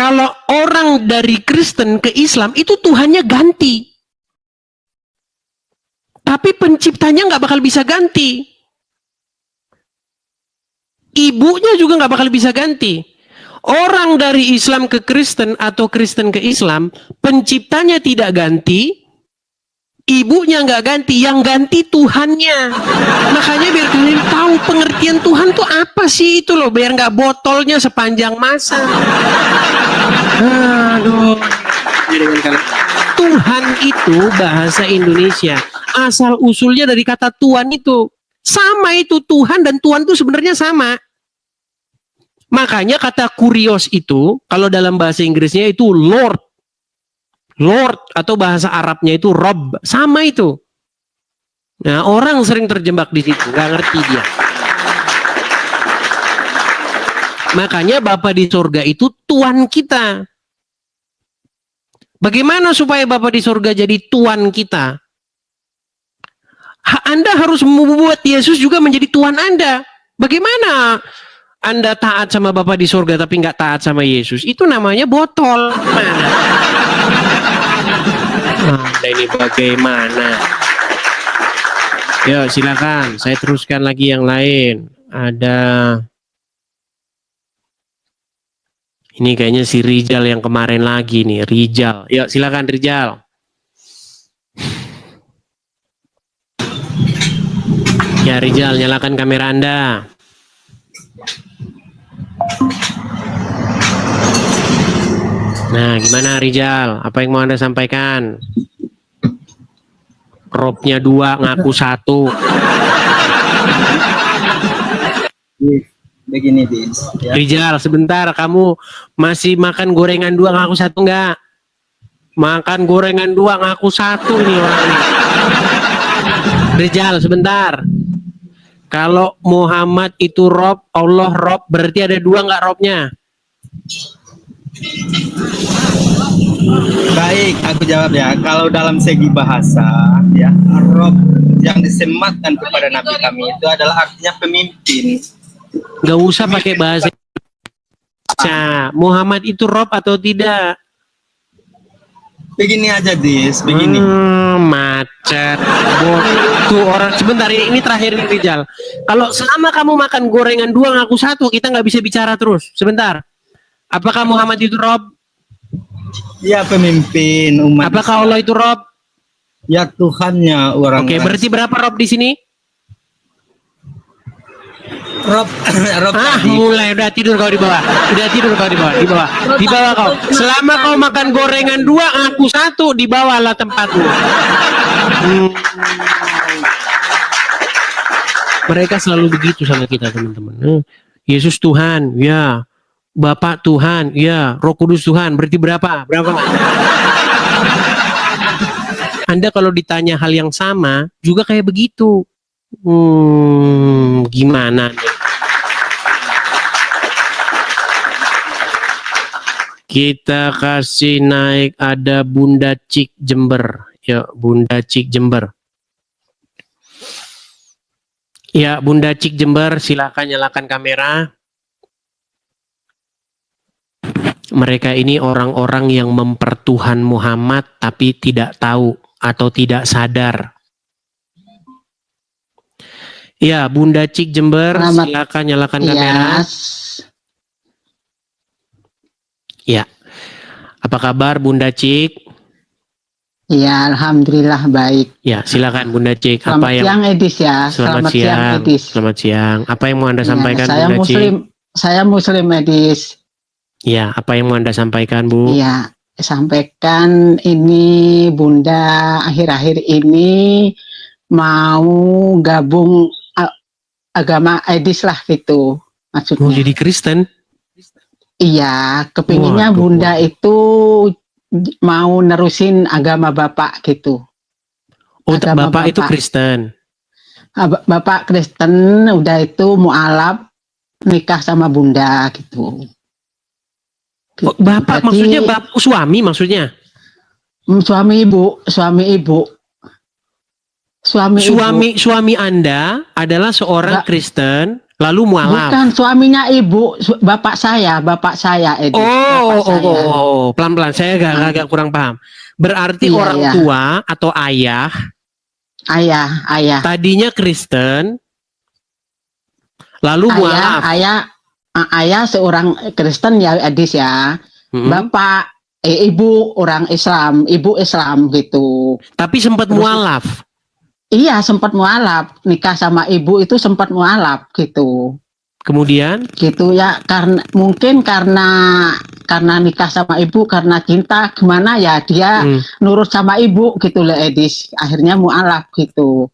Kalau orang dari Kristen ke Islam itu Tuhannya ganti. Tapi penciptanya nggak bakal bisa ganti. Ibunya juga nggak bakal bisa ganti. Orang dari Islam ke Kristen atau Kristen ke Islam, penciptanya tidak ganti, ibunya nggak ganti, yang ganti Tuhannya. Makanya biar kalian tahu pengertian Tuhan tuh apa sih itu loh, biar nggak botolnya sepanjang masa. Aduh. Tuhan itu bahasa Indonesia, asal usulnya dari kata Tuhan itu. Sama itu, Tuhan dan Tuhan itu sebenarnya sama. Makanya kata kurios itu, kalau dalam bahasa Inggrisnya itu Lord. Lord atau bahasa Arabnya itu Rob. Sama itu. Nah, orang sering terjebak di situ, nggak ngerti dia. Makanya Bapa di surga itu Tuhan kita. Bagaimana supaya Bapa di surga jadi Tuhan kita? Anda harus membuat Yesus juga menjadi Tuhan Anda. Bagaimana Anda taat sama Bapa di surga tapi nggak taat sama Yesus? Itu namanya botol. Anda ini bagaimana? Yo, silakan. Saya teruskan lagi yang lain. Ada ini kayaknya si Rijal yang kemarin lagi nih, Rijal. Yuk, silakan Rijal. Ya Rijal, nyalakan kamera Anda. Nah, gimana Rijal? Apa yang mau Anda sampaikan? Robnya 2, ngaku 1. Begini, Dis. Ya. Rijal, sebentar. Kamu masih makan gorengan 2, ngaku 1 enggak? Makan gorengan 2, ngaku 1 nih orang. Rijal, sebentar. Kalau Muhammad itu Rob, Allah Rob, berarti ada 2 nggak Robnya? Baik, aku jawab ya. Kalau dalam segi bahasa, ya, Rob yang disematkan kepada Nabi kami itu adalah artinya pemimpin. Nggak usah pakai bahasa Indonesia. Muhammad itu Rob atau tidak? Begini aja, Dis. Begini. Macet. Tuh orang sebentar ini terakhir nih Rijal. Kalau selama kamu makan gorengan 2 ngaku 1, kita nggak bisa bicara terus. Sebentar. Apakah Muhammad itu Rob? Ya, pemimpin umat. Apakah Allah itu Rob? Ya, Tuhannya orang. Oke, berarti berapa Rob di sini? Rob tadi. Mulai udah tidur kau di bawah. Udah tidur kau di bawah, Di bawah kau. Selama kau makan gorengan 2 ngaku 1, di bawah lah tempatmu. Mereka selalu begitu sama kita, teman-teman. Yesus Tuhan, ya. Bapak Tuhan, ya. Roh Kudus Tuhan, berarti berapa? Berapa? Anda kalau ditanya hal yang sama juga kayak begitu. Gimana nih? Kita kasih naik, ada Bunda Cik Jember. Ya, Bunda Cik Jember. Ya, Bunda Cik Jember, silakan nyalakan kamera. Mereka ini orang-orang yang mempertuhan Muhammad tapi tidak tahu atau tidak sadar. Ya, Bunda Cik Jember, silakan nyalakan kamera. Ya, apa kabar Bunda Cik? Ya, alhamdulillah baik. Ya, silakan Bunda Cik. Selamat siang Edis ya. Selamat siang Edis. Selamat siang. Apa yang mau Anda sampaikan saya Bunda Muslim, Cik? Saya Muslim Edis. Ya, apa yang mau Anda sampaikan Bu? Ya, sampaikan ini Bunda akhir-akhir ini mau gabung agama Edis lah gitu maksudnya. Mau jadi Kristen? Iya, kepinginnya Bunda itu mau nerusin agama Bapak gitu. Oh, agama Bapak itu Kristen? Bapak Kristen, udah itu mualaf nikah sama Bunda gitu. Oh, Bapak berarti, maksudnya Bapak suami maksudnya? Suami ibu. Suami Anda adalah seorang Kristen, Lalu mualaf. Bukan suaminya ibu, bapak saya Edis. Bapak saya. Pelan-pelan. Saya agak kurang paham. Berarti Iya, orang iya. tua atau ayah Ayah. tadinya Kristen, lalu mualaf. Ayah seorang Kristen ya Edis ya. Mm-mm. Bapak ibu orang Islam, ibu Islam gitu. Tapi sempat Terus- mualaf. Iya, sempat mualaf, nikah sama ibu itu sempat mualaf gitu. Kemudian, Gitu ya, karena nikah sama ibu karena cinta gimana ya dia nurut sama ibu gitu loh Edis. Akhirnya mualaf gitu.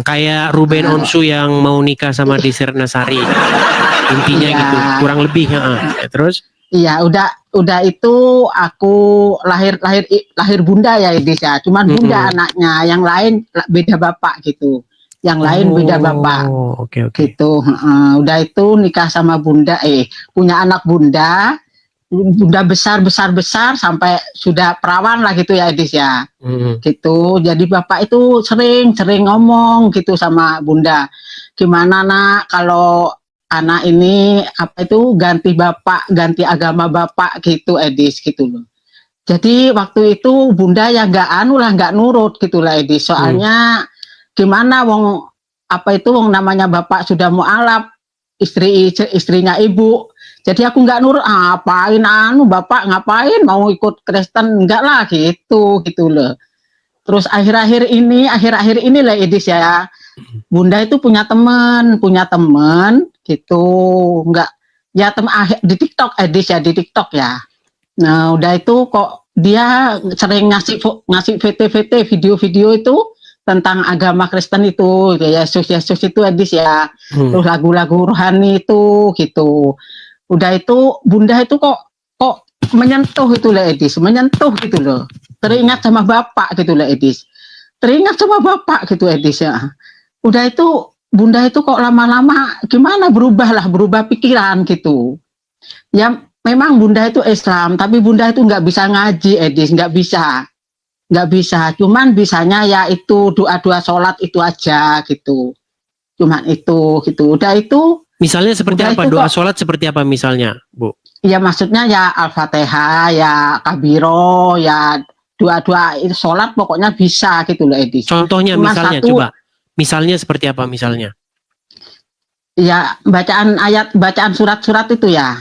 kayak Ruben Onsu yang mau nikah sama Desir Nasari. Intinya Iya. gitu, kurang lebih. Terus? Iya, udah itu aku lahir bunda ya Edis ya. Cuman bunda anaknya, yang lain beda bapak gitu. Yang lain beda bapak. Oke. Gitu. Udah itu nikah sama bunda, punya anak bunda besar sampai sudah perawan lah gitu ya Edis ya. Gitu. Jadi bapak itu sering ngomong gitu sama bunda. Gimana nak kalau anak ini ganti agama bapak gitu Edis gitu loh. Jadi waktu itu bunda ya nggak nurut gitu lah Edis. Soalnya gimana wong namanya bapak sudah mualaf, istrinya ibu. Jadi aku nggak nurut, apain bapak ngapain mau ikut Kristen, enggak lah gitu loh. Terus akhir-akhir ini lah Edis ya. Bunda itu punya teman gitu, enggak ya di TikTok Edis ya, di TikTok ya. Nah, udah itu kok dia sering ngasih VT video-video itu tentang agama Kristen itu, ya Yesus itu Edis ya. Terus lagu-lagu rohani itu gitu. Udah itu bunda itu kok menyentuh itu lah Edis, menyentuh gitu loh. Teringat sama bapak gitu lah Edis. Teringat sama bapak gitu Edis ya. Udah itu bunda itu kok lama-lama gimana berubah pikiran gitu. Ya memang bunda itu Islam, tapi bunda itu nggak bisa ngaji Edis, nggak bisa. Cuman bisanya ya itu doa sholat itu aja gitu. Cuman itu gitu. Udah itu. Misalnya seperti apa? Doa sholat seperti apa misalnya, Bu? Ya maksudnya ya Al-Fatihah, ya Kabiro, ya doa itu sholat pokoknya bisa gitu loh Edis. Contohnya misalnya coba. Misalnya seperti apa misalnya? Ya bacaan surat-surat itu ya.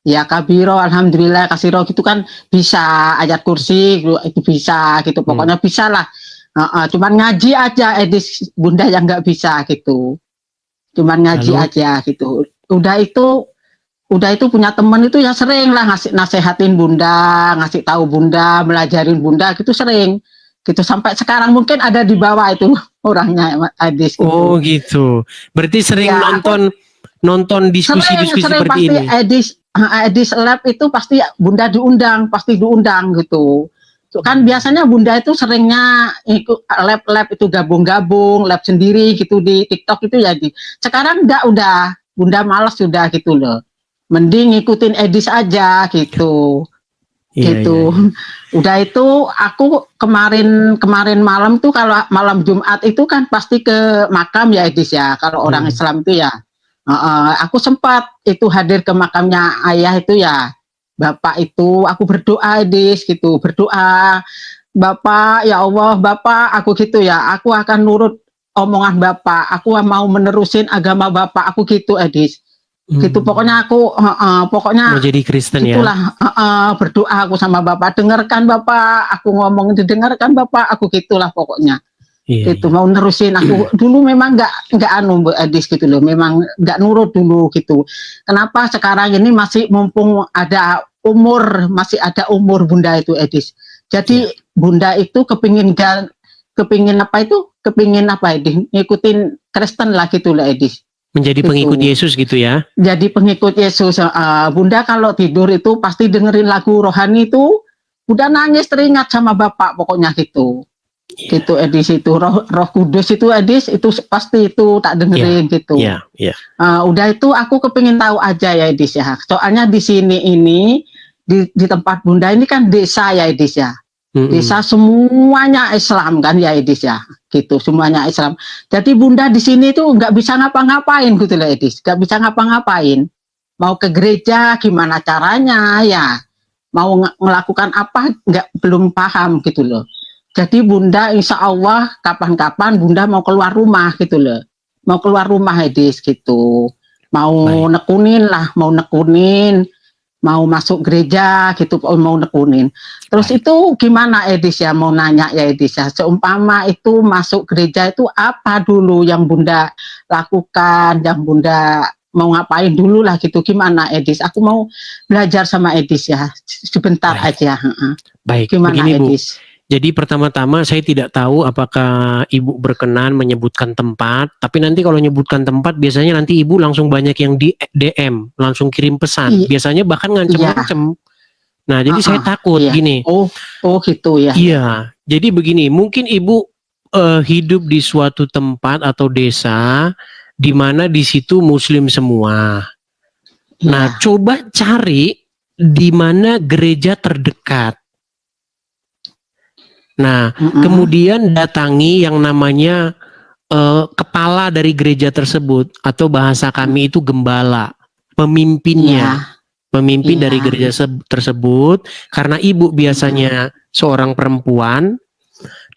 Ya Kabiro, Alhamdulillah, Kasiro gitu kan bisa, ayat kursi itu bisa gitu. Pokoknya bisa lah. Cuman ngaji aja Edis, bunda yang nggak bisa gitu. Cuman ngaji aja gitu. Udah itu punya teman itu ya sering lah nasehatin bunda, ngasih tahu bunda, belajarin bunda gitu sering. Gitu sampai sekarang mungkin ada di bawah itu orangnya Edis gitu. Oh gitu. Berarti sering Ya, nonton diskusi-diskusi sering seperti pasti ini. Edis Lab itu pasti bunda diundang gitu. Kan biasanya bunda itu seringnya ikut lab itu gabung lab sendiri gitu di TikTok itu ya. Sekarang udah bunda malas sudah gitu loh. Mending ngikutin Edis aja gitu. Gitu. Udah itu aku kemarin malam tuh, kalau malam Jumat itu kan pasti ke makam ya Edis ya. Kalau orang Islam itu ya. Aku sempat itu hadir ke makamnya ayah itu ya. Bapak itu aku berdoa Edis gitu, berdoa, Bapak ya Allah, Bapak aku gitu ya, aku akan nurut omongan Bapak, aku mau menerusin agama Bapak aku gitu Edis. Gitu pokoknya aku pokoknya mau jadi Kristen itulah, ya. Berdoa aku sama Bapak, dengarkan Bapak, aku ngomong didengarkan Bapak, aku gitulah pokoknya. Itu mau nerusin aku. Dulu memang nggak Edis gitu loh, memang nggak nurut dulu gitu. Kenapa sekarang ini masih mumpung masih ada umur bunda itu Edis. Jadi bunda itu kepingin ngikutin Kristen lah gitu loh Edis. Menjadi pengikut Yesus gitu ya. Jadi pengikut Yesus. Bunda kalau tidur itu pasti dengerin lagu rohani itu, udah nangis teringat sama bapak pokoknya gitu. Gitu Edis itu roh kudus itu Edis itu pasti itu tak dengerin gitu. Udah itu aku kepingin tahu aja ya Edis ya. Soalnya di sini ini di tempat bunda ini kan desa ya Edis ya. Desa semuanya Islam kan ya Edis ya. gitu, semuanya Islam. Jadi Bunda di sini tuh nggak bisa ngapa-ngapain gitu loh Edis, nggak bisa ngapa-ngapain. Mau ke gereja gimana caranya ya, mau melakukan apa belum paham gitu loh. Jadi Bunda insya Allah kapan-kapan Bunda mau keluar rumah gitu loh, mau keluar rumah Edis gitu, mau nekunin lah, mau nekunin, mau masuk gereja gitu, mau nekunin. Terus itu gimana Edis ya, mau nanya ya Edis ya, seumpama itu masuk gereja itu apa dulu yang Bunda lakukan, yang Bunda mau ngapain dulu lah gitu, gimana Edis? Aku mau belajar sama Edis ya, sebentar aja. Baik, Gimana begini Bu. Edis? Jadi pertama-tama saya tidak tahu apakah Ibu berkenan menyebutkan tempat, tapi nanti kalau menyebutkan tempat biasanya nanti Ibu langsung banyak yang di DM, langsung kirim pesan. Biasanya bahkan ngancem-ngancem. Nah, jadi saya takut gini. Oh gitu ya. Iya, jadi begini, mungkin Ibu hidup di suatu tempat atau desa di mana di situ Muslim semua. Nah, coba cari di mana gereja terdekat. Nah, kemudian datangi yang namanya kepala dari gereja tersebut, atau bahasa kami itu gembala, pemimpinnya, pemimpin dari gereja tersebut. Karena Ibu biasanya seorang perempuan,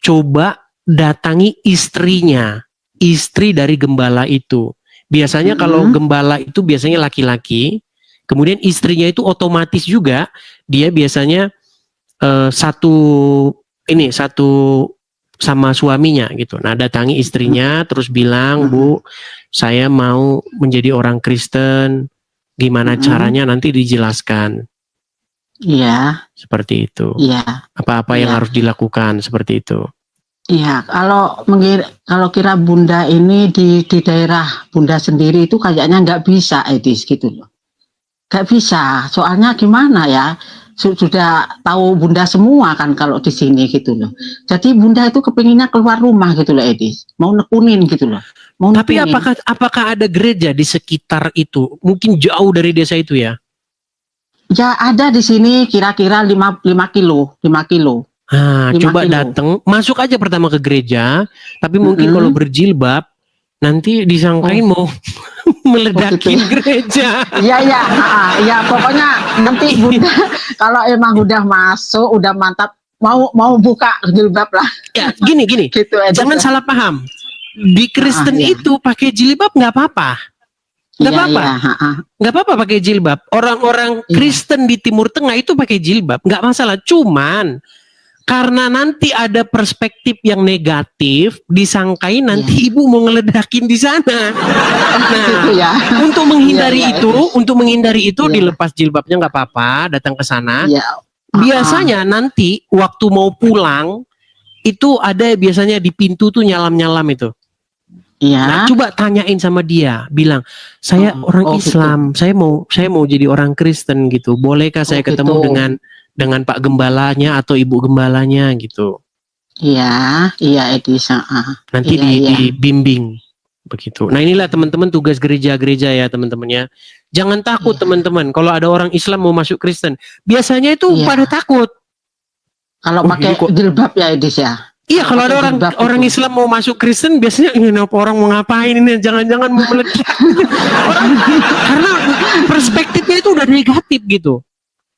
coba datangi istrinya, istri dari gembala itu. Biasanya kalau gembala itu biasanya laki-laki, kemudian istrinya itu otomatis juga dia biasanya satu sama suaminya gitu. Nah, datangi istrinya terus bilang, Bu, saya mau menjadi orang Kristen, gimana caranya, nanti dijelaskan. Iya. Seperti itu. Iya. Apa-apa yang harus dilakukan seperti itu. Iya, kalau kira Bunda ini di daerah Bunda sendiri itu kayaknya nggak bisa Edis gitu loh. Nggak bisa, soalnya gimana ya? Sudah tahu Bunda semua kan kalau di sini gitu loh. Jadi Bunda itu kepinginnya keluar rumah gitu loh Edis. Mau nekunin gitu loh. Tapi apakah ada gereja di sekitar itu? Mungkin jauh dari desa itu ya? Ya ada di sini kira-kira 5 kilo. Nah, coba datang, masuk aja pertama ke gereja. Tapi mungkin kalau berjilbab, nanti disangkain mau meledakin gereja. Iya, pokoknya nanti Bunda kalau emang udah masuk, udah mantap, mau buka jilbab lah. Ya, gini. Gitu, jangan salah paham. Di Kristen itu pakai jilbab nggak apa-apa. Nggak apa-apa. Nggak apa-apa pakai jilbab. Orang-orang Kristen di Timur Tengah itu pakai jilbab, nggak masalah. Cuman karena nanti ada perspektif yang negatif, disangkain nanti Ibu mau ngeledakin di sana. Nah, untuk menghindari itu, dilepas jilbabnya nggak apa-apa, datang ke sana. Biasanya nanti waktu mau pulang itu ada biasanya di pintu tuh nyalam-nyalam itu. Nah, coba tanyain sama dia, bilang, saya orang Islam, gitu. saya mau jadi orang Kristen gitu. Bolehkah saya ketemu dengan Pak Gembalanya atau Ibu Gembalanya gitu? Iya Edis. Nanti dibimbing begitu. Nah, inilah teman-teman tugas gereja-gereja ya teman-teman ya. Jangan takut teman-teman. Kalau ada orang Islam mau masuk Kristen, biasanya itu pada takut. Kalau pakai jilbab ya Edis ya. Iya, kalau ada orang Islam mau masuk Kristen, biasanya ini orang mau ngapain ini, jangan-jangan mau meledak. Karena perspektifnya itu udah negatif gitu.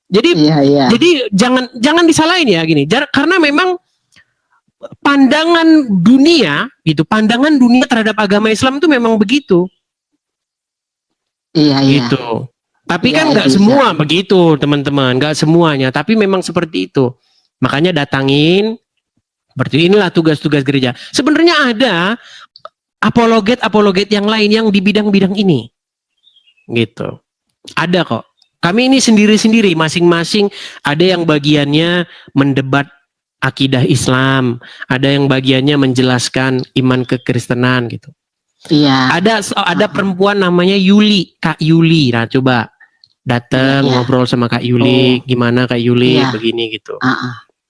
Jadi jangan disalahin ya gini. Karena memang pandangan dunia terhadap agama Islam itu memang begitu. Gitu. Tapi kan nggak semua begitu, teman-teman. Nggak semuanya, tapi memang seperti itu. Makanya datangin. Seperti inilah tugas-tugas gereja. Sebenarnya ada apologet yang lain yang di bidang-bidang ini. Gitu. Ada kok. Kami ini sendiri-sendiri, masing-masing ada yang bagiannya mendebat akidah Islam, ada yang bagiannya menjelaskan iman kekristenan gitu. Iya. Ada perempuan namanya Yuli, Kak Yuli. Nah, coba datang ngobrol sama Kak Yuli, gimana Kak Yuli begini gitu.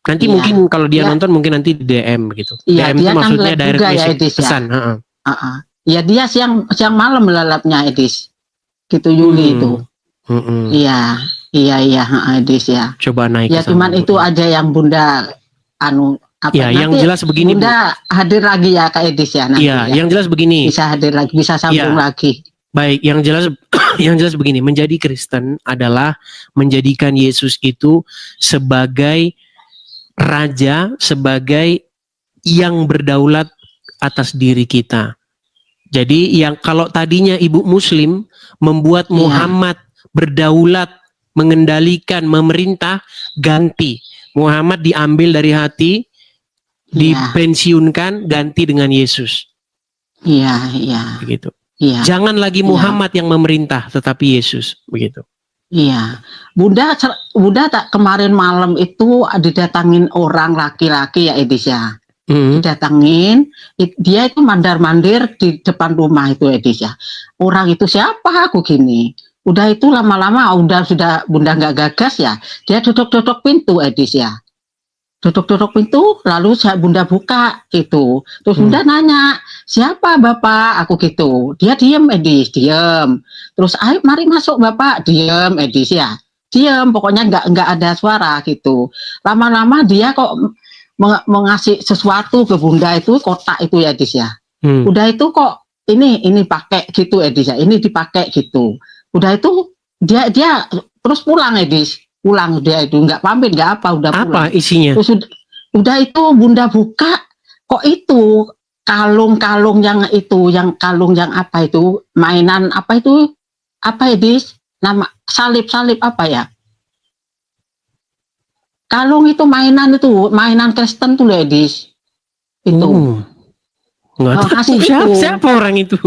Nanti mungkin kalau dia nonton mungkin nanti di DM begitu. DM itu maksudnya direct message, pesan. Iya, dia siang malam melalapnya Edis. Gitu Yuli itu. Iya Edis ya. Coba naik. Ya cuman itu aja yang Bunda Ya, yang nanti jelas begini, Bu. Bunda hadir lagi ya Kak Edis ya nanti. Iya, ya. yang jelas begini. Bisa hadir lagi, bisa sambung lagi. Baik, yang jelas yang jelas begini, menjadi Kristen adalah menjadikan Yesus itu sebagai raja, sebagai yang berdaulat atas diri kita. Jadi yang kalau tadinya ibu muslim membuat Iya. Muhammad berdaulat, mengendalikan, memerintah, ganti. Muhammad diambil dari hati, Iya. dipensiunkan, ganti dengan Yesus. Iya, iya. Begitu. Iya. Jangan lagi Muhammad yang memerintah, tetapi Yesus. Begitu. Iya. Bunda tak kemarin malam itu didatangin orang laki-laki ya Edis ya. Didatangin, dia itu mandar-mandir di depan rumah itu Edis ya. Orang itu siapa aku gini. Udah itu lama-lama sudah Bunda nggak gagas ya. Dia duduk-duduk pintu Edis ya. Duduk-duduk pintu, lalu Bunda buka gitu. Terus Bunda nanya, siapa Bapak? Aku gitu. Dia diem Edis, diem. Terus ayo mari masuk Bapak, diem Edis ya. Diem, pokoknya nggak ada suara gitu. Lama-lama dia kok mengasih sesuatu ke Bunda itu, kotak itu ya Edis ya. Udah itu kok ini pakai gitu Edis ya. Ini dipakai gitu. Udah itu dia terus pulang Edis. Pulang dia itu nggak pamit nggak apa, udah pulang. Apa isinya? Terus udah itu Bunda buka, kok itu kalung yang apa itu mainan apa itu apa Edis, nama salib apa ya, kalung itu mainan Kristen tuh loh Edis itu. Nggak tahu siapa orang itu.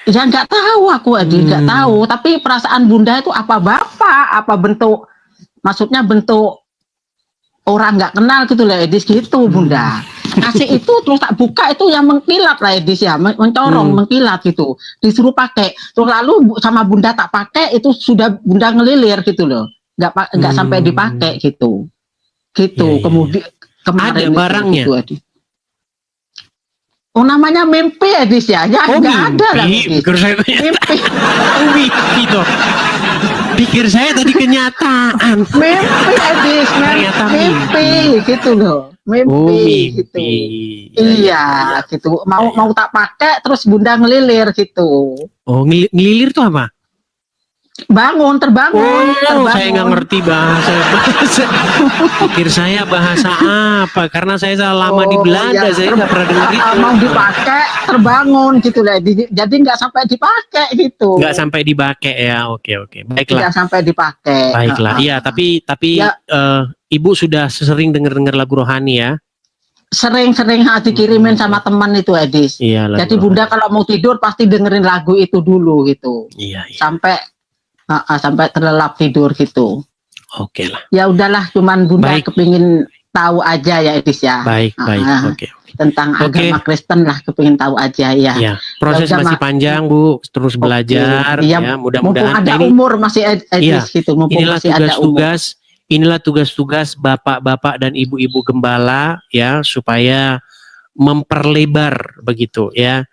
Ya nggak tahu aku Edis, nggak tahu, tapi perasaan Bunda itu apa bapak, apa bentuk, maksudnya bentuk orang nggak kenal gitu lah Edis gitu Bunda. Kasih itu terus tak buka itu yang mengkilat lah Edis ya, mencorong mengkilat gitu. Disuruh pakai. Terus lalu sama Bunda tak pakai itu sudah Bunda ngelilir gitu loh. Nggak sampai dipakai gitu. Gitu. Ya, kemudian kemarin ada barangnya. Gitu, Edis. Oh namanya mimpi Edis ya. Ya nggak ada lah Edis. Mimpi itu. Pikir saya tadi kenyataan. Mimpi Edis, mimpi gitu loh. Mimpi gitu. Iya gitu. Mau tak pakai terus Bunda ngelilir gitu. Oh ngelilir tuh apa? Terbangun. Saya nggak ngerti bahasa. Pikir saya bahasa apa? Karena saya lama di Belanda, saya nggak pernah dengar itu. Mau dipakai, terbangun gitu lah. Jadi nggak sampai dipakai gitu. Nggak sampai dipakai ya. Oke. Baiklah. Nggak sampai dipakai. Baiklah. Iya, tapi ya. Ibu sudah sering dengar lagu rohani ya? Sering dikirimin sama teman itu Edis. Iya. Jadi Bunda kalau mau tidur pasti dengerin lagu itu dulu gitu. Iya. Sampai terlelap tidur gitu. Oke lah. Ya udahlah, cuman Bunda kepingin tahu aja ya Edis ya. Baik. Oke. Tentang agama Kristen lah, kepingin tahu aja ya. Iya. Proses masih panjang Bu, terus belajar. Ya, mudah-mudahan ada umur masih Edis gitu. Inilah tugas-tugas bapak-bapak dan ibu-ibu gembala ya, supaya memperlebar begitu ya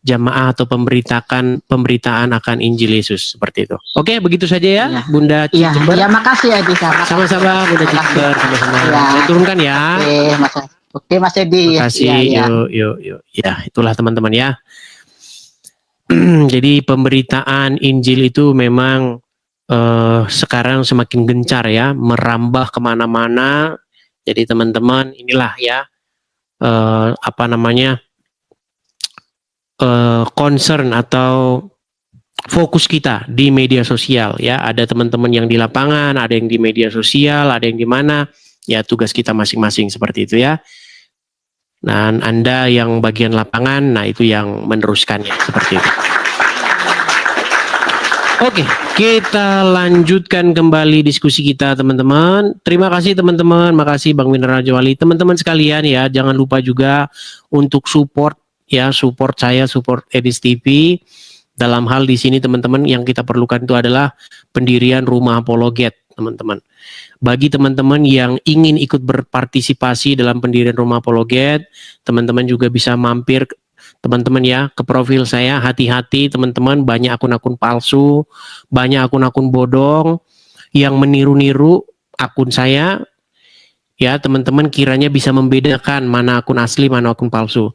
jamaah atau pemberitaan akan Injil Yesus seperti itu. Oke, begitu saja ya, Bunda Cicember. Iya, makasih ya Edis. Sama-sama Bunda Cicember, sama-sama. Saya turunkan ya. Oke, Mas Edi. Makasih. Yuk. Ya, itulah teman-teman ya. Jadi pemberitaan Injil itu memang sekarang semakin gencar ya, merambah kemana-mana. Jadi teman-teman inilah ya concern atau fokus kita di media sosial ya. Ada teman-teman yang di lapangan, ada yang di media sosial, ada yang di mana ya, tugas kita masing-masing seperti itu ya. Dan Anda yang bagian lapangan, nah itu yang meneruskannya seperti itu. Oke, kita lanjutkan kembali diskusi kita teman-teman. Terima kasih teman-teman, makasih Bang Winner Raja Wali. Teman-teman sekalian ya, jangan lupa juga untuk support saya, support Edis TV. Dalam hal di sini teman-teman yang kita perlukan itu adalah pendirian rumah apologet teman-teman. Bagi teman-teman yang ingin ikut berpartisipasi dalam pendirian rumah apologet, teman-teman juga bisa mampir teman-teman ya ke profil saya. Hati-hati teman-teman, banyak akun-akun palsu, banyak akun-akun bodong yang meniru-niru akun saya Ya, teman-teman kiranya bisa membedakan mana akun asli, mana akun palsu.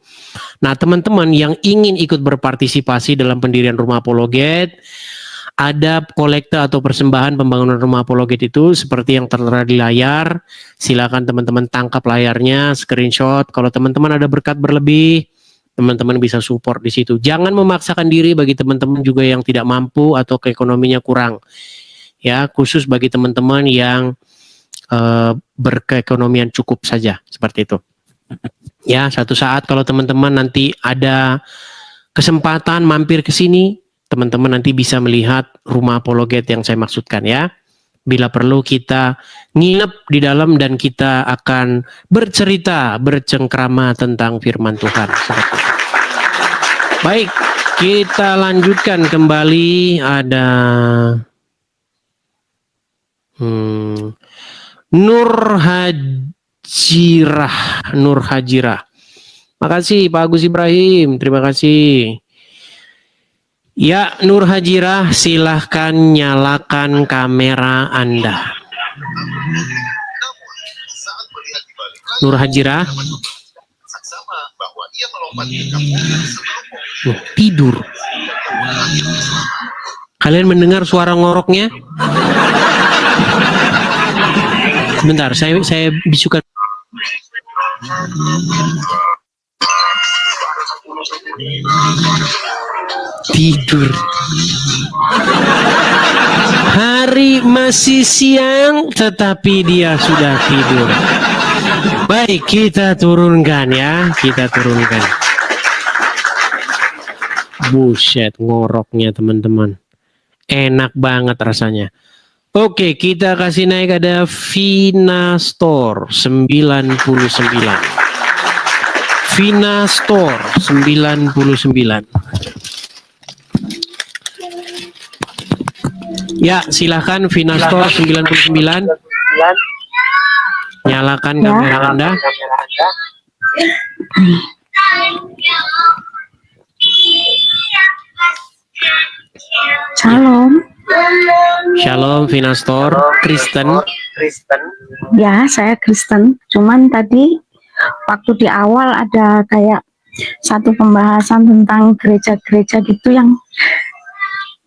Nah, teman-teman yang ingin ikut berpartisipasi dalam pendirian rumah apologet, ada kolekte atau persembahan pembangunan rumah apologet itu seperti yang tertera di layar. Silakan teman-teman tangkap layarnya, screenshot. Kalau teman-teman ada berkat berlebih, teman-teman bisa support di situ. Jangan memaksakan diri bagi teman-teman juga yang tidak mampu atau keekonominya kurang. Ya, khusus bagi teman-teman yang berkeekonomian cukup saja, seperti itu. Ya, satu saat kalau teman-teman nanti ada kesempatan mampir ke sini, teman-teman nanti bisa melihat rumah apologet yang saya maksudkan ya. Bila perlu kita nginep di dalam dan kita akan bercerita, bercengkrama tentang firman Tuhan. Seperti itu. Baik, kita lanjutkan kembali. Ada Nur Hajirah. Makasih Pak Agus Ibrahim, terima kasih. Ya, Nur Hajirah, silahkan nyalakan kamera Anda. Nur Hajirah. Tidur. Kalian mendengar suara ngoroknya? Sebentar, saya bisukan. Tidur. Hari masih siang, tetapi dia sudah tidur. Baik, kita turunkan ya, kita turunkan. Buset, ngoroknya teman-teman. Enak banget rasanya. Oke, kita kasih naik ada Vina Store 99. Vina Store 99. Ya, silahkan Vina Store 99. Nyalakan kamera Anda. Shalom. Shalom Vina Store, Kristen. Ya, saya Kristen. Cuman tadi waktu di awal ada kayak satu pembahasan tentang gereja-gereja gitu yang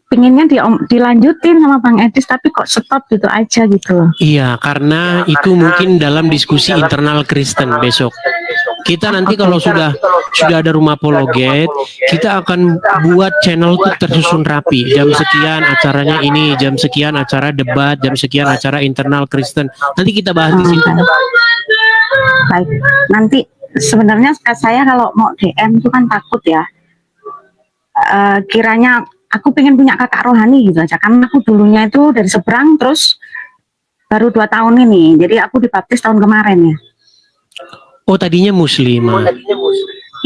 pinginnya dilanjutin sama Bang Edis, tapi kok stop gitu aja gitu. Iya, karena itu mungkin dalam diskusi internal Kristen besok. Kita nanti kalau sudah ada rumah apologet, kita akan buat channel itu tersusun rapi. Jam sekian acaranya ini, jam sekian acara debat, jam sekian acara internal Kristen. Nanti kita bahas di situ. Baik, nanti sebenarnya saya kalau mau DM itu kan takut ya. Kiranya aku pengen punya kakak rohani gitu aja. Karena aku dulunya itu dari seberang, terus baru 2 tahun ini. Jadi aku dibaptis tahun kemarin ya. Oh, tadinya muslimah.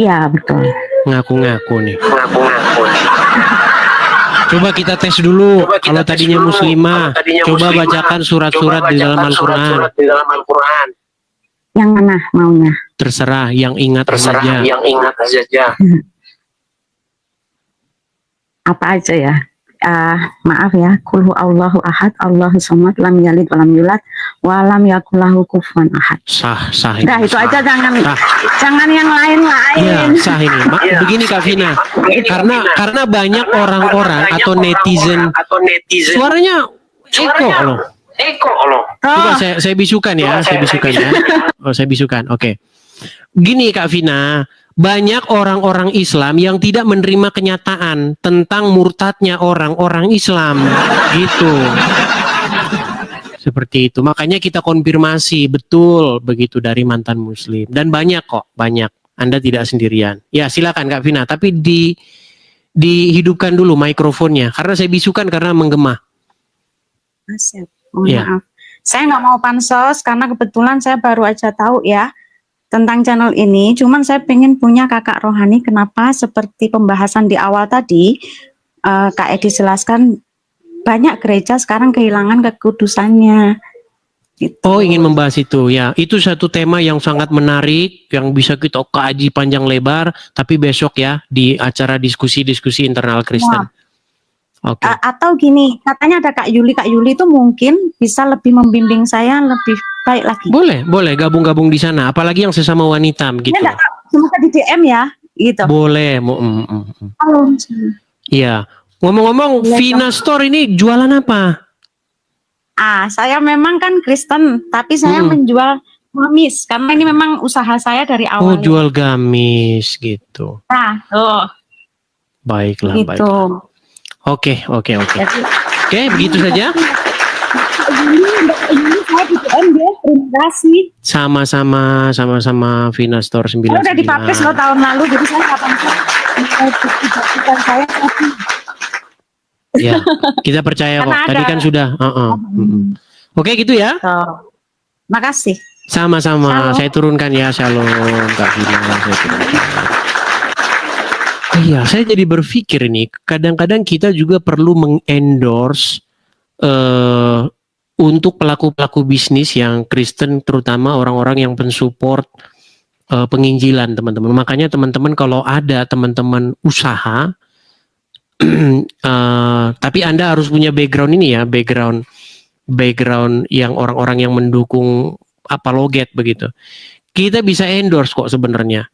Iya, betul. Ngaku-ngaku nih. Coba kita tes dulu. Kalau tadinya muslimah, coba bacakan surat-surat di dalam Al-Quran. Yang mana maunya? Terserah, yang ingat saja. Apa aja ya? Maaf ya, kulhu Allahu ahad, Allahu somad, lam yalid walam yulad, walam yakulahu kufuwan ahad. Sah. Udah itu aja, jangan yang lain-lain. Ya, sah ini. Begini Kak Vina, karena banyak orang-orang atau netizen, suaranya eko loh. Coba saya bisukan ya, Oh, saya bisukan. Oke. Gini Kak Vina, banyak orang-orang Islam yang tidak menerima kenyataan tentang murtadnya orang-orang Islam gitu. Seperti itu. Makanya kita konfirmasi betul begitu dari mantan muslim, dan banyak kok, banyak. Anda tidak sendirian. Ya, silakan Kak Vina, tapi dihidupkan dulu mikrofonnya karena saya bisukan karena menggema. Maaf. Saya nggak mau pansos karena kebetulan saya baru aja tahu ya tentang channel ini. Cuman saya pengen punya kakak rohani. Kenapa? Seperti pembahasan di awal tadi, Kak Edi jelaskan banyak gereja sekarang kehilangan kekudusannya. Gitu. Oh, ingin membahas itu ya. Itu satu tema yang sangat menarik yang bisa kita kaji panjang lebar. Tapi besok ya di acara diskusi internal Kristen. Oke. Atau gini, katanya ada Kak Yuli itu mungkin bisa lebih membimbing saya lebih baik lagi. Boleh gabung-gabung di sana. Apalagi yang sesama wanita Ini begitu. enggak tahu, semoga di DM ya, gitu. Boleh. Halo. Iya. Ngomong-ngomong, Boleh, Vina Store ini jualan apa? Saya memang kan Kristen, tapi saya menjual gamis karena ini memang usaha saya dari Oh, awal. jual gamis gitu. Nah, tuh, Baiklah, gitu. baiklah. Oke. Jadi, Oke, begitu saja. ini saya di DM ya, terima kasih. Sama-sama Vina Store 99. Saya udah dipublish loh tahun lalu, jadi saya kapan saya tapi Ya, kita percaya kok. Karena Tadi ada. kan sudah. Oke, gitu ya. tuh. Makasih. Sama-sama. Shalom. Saya turunkan ya. Shalom, Kak Vina. Saya turunkan. Iya, saya jadi berpikir ini. Kadang-kadang kita juga perlu mengendorse untuk pelaku-pelaku bisnis yang Kristen, terutama orang-orang yang mensupport penginjilan, teman-teman. Makanya teman-teman kalau ada teman-teman usaha, tapi Anda harus punya background ini ya, background yang orang-orang yang mendukung apologet begitu. Kita bisa endorse kok sebenarnya.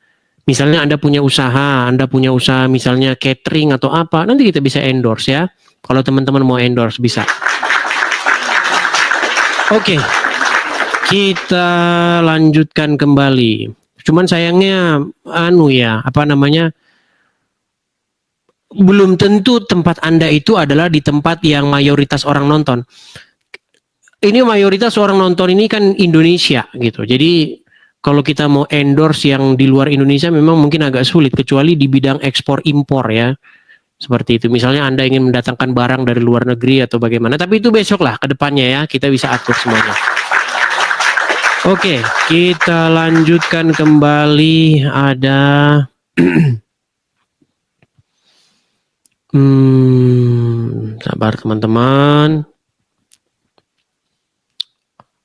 Misalnya Anda punya usaha misalnya catering atau apa, nanti kita bisa endorse ya. Kalau teman-teman mau endorse bisa. Oke, kita lanjutkan kembali. Cuman sayangnya, belum tentu tempat Anda itu adalah di tempat yang mayoritas orang nonton. Ini mayoritas orang nonton ini kan Indonesia gitu. Jadi kalau kita mau endorse yang di luar Indonesia memang mungkin agak sulit, kecuali di bidang ekspor impor ya. Seperti itu. Misalnya Anda ingin mendatangkan barang dari luar negeri atau bagaimana. Tapi itu besok lah ke depannya ya. Kita bisa atur semuanya. Oke, kita lanjutkan kembali. Ada sabar teman-teman.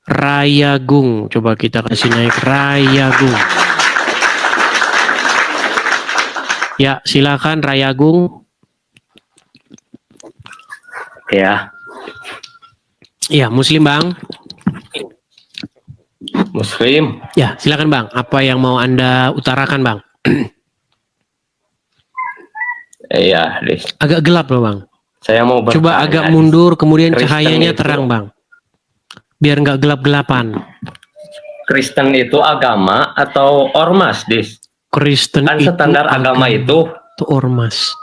Rayagung. Coba kita kasih naik Rayagung. Ya, silakan Rayagung. Ya, Ya, Muslim Bang. Muslim. Ya, silakan Bang. Apa yang mau Anda utarakan Bang? Iya, Dis. Agak gelap loh Bang. Saya mau bertanya. Coba agak mundur, kemudian Kristen cahayanya itu- terang Bang. Biar nggak gelap-gelapan. Kristen itu agama atau ormas, Dis? Kristen Kan itu standar agama itu, ormas.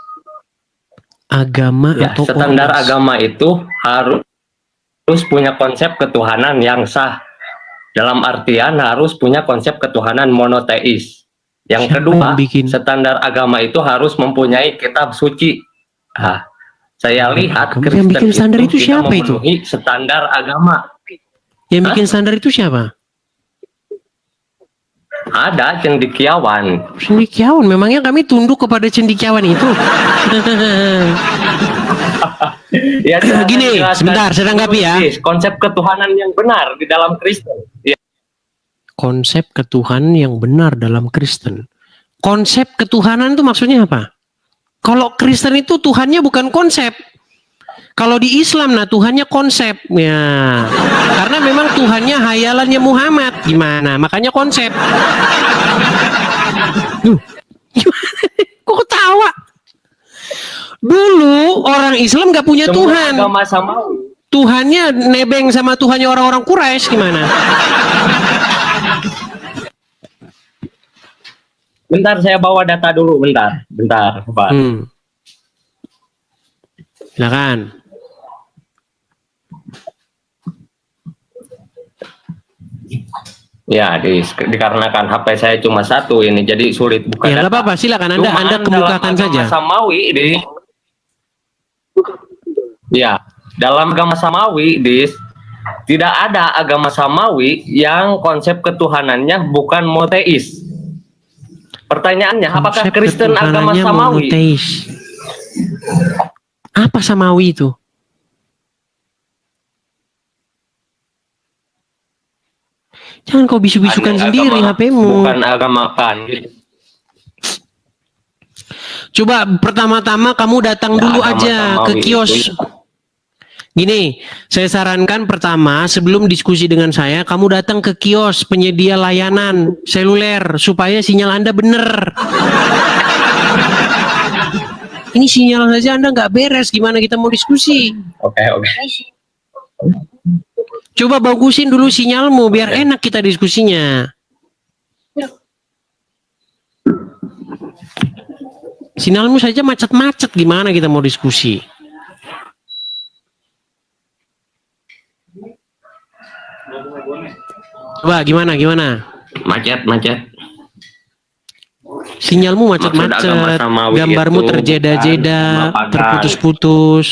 Agama ya, atau standar ormas? agama itu harus punya konsep ketuhanan yang sah. Dalam artian harus punya konsep ketuhanan monoteis. Yang Siapa kedua, yang bikin? standar agama itu harus mempunyai kitab suci. Nah, saya lihat Yang Kristen bikin standar itu tidak siapa itu? memenuhi standar agama. Yang bikin standar itu siapa? Ada cendekiawan. Cendekiawan. Memangnya kami tunduk kepada cendekiawan itu? Ya, Gini, saya jelaskan sebentar, saya tanggapi ya. dulu, konsep ketuhanan yang benar di dalam Kristen. Ya, Konsep ketuhanan yang benar dalam Kristen. Konsep ketuhanan itu maksudnya apa? Kalau Kristen itu Tuhannya bukan konsep. Kalau di Islam, nah Tuhannya konsep. Ya, karena memang Tuhannya hayalannya Muhammad. Gimana? Makanya konsep. Duh, gimana? Kok ketawa? Dulu orang Islam gak punya semua Tuhan. agama samawi. Tuhannya nebeng sama Tuhannya orang-orang Quraisy gimana? Bentar, saya bawa data dulu. Bentar, Pak. Silakan. Ya, dikarenakan HP saya cuma satu ini, jadi sulit buka Ya nggak data. apa-apa, silakan Anda Cuman kemukakan dalam saja. agama Samawi, ya, dalam agama Samawi, tidak ada agama Samawi yang konsep ketuhanannya bukan monoteis. Pertanyaannya, apakah Konsep Kristen agama ketuhanannya Samawi? monoteis. Apa Samawi itu? Jangan kau bisu-bisukan Ada sendiri agama- HP-mu. Bukan agama kan. Coba pertama-tama kamu datang Ya, dulu agama aja ke Samawi kios. itu- Gini, saya sarankan pertama sebelum diskusi dengan saya, kamu datang ke kios penyedia layanan seluler supaya sinyal Anda benar. Ini sinyal saja Anda nggak beres, gimana kita mau diskusi? Oke. Coba bagusin dulu sinyalmu biar enak kita diskusinya. Sinyalmu saja macet-macet, gimana kita mau diskusi? Coba gimana? Macet. Sinyalmu Maksud agama macet-macet, samawi gambarmu itu terjeda-jeda, bukan agama pagan. terputus-putus.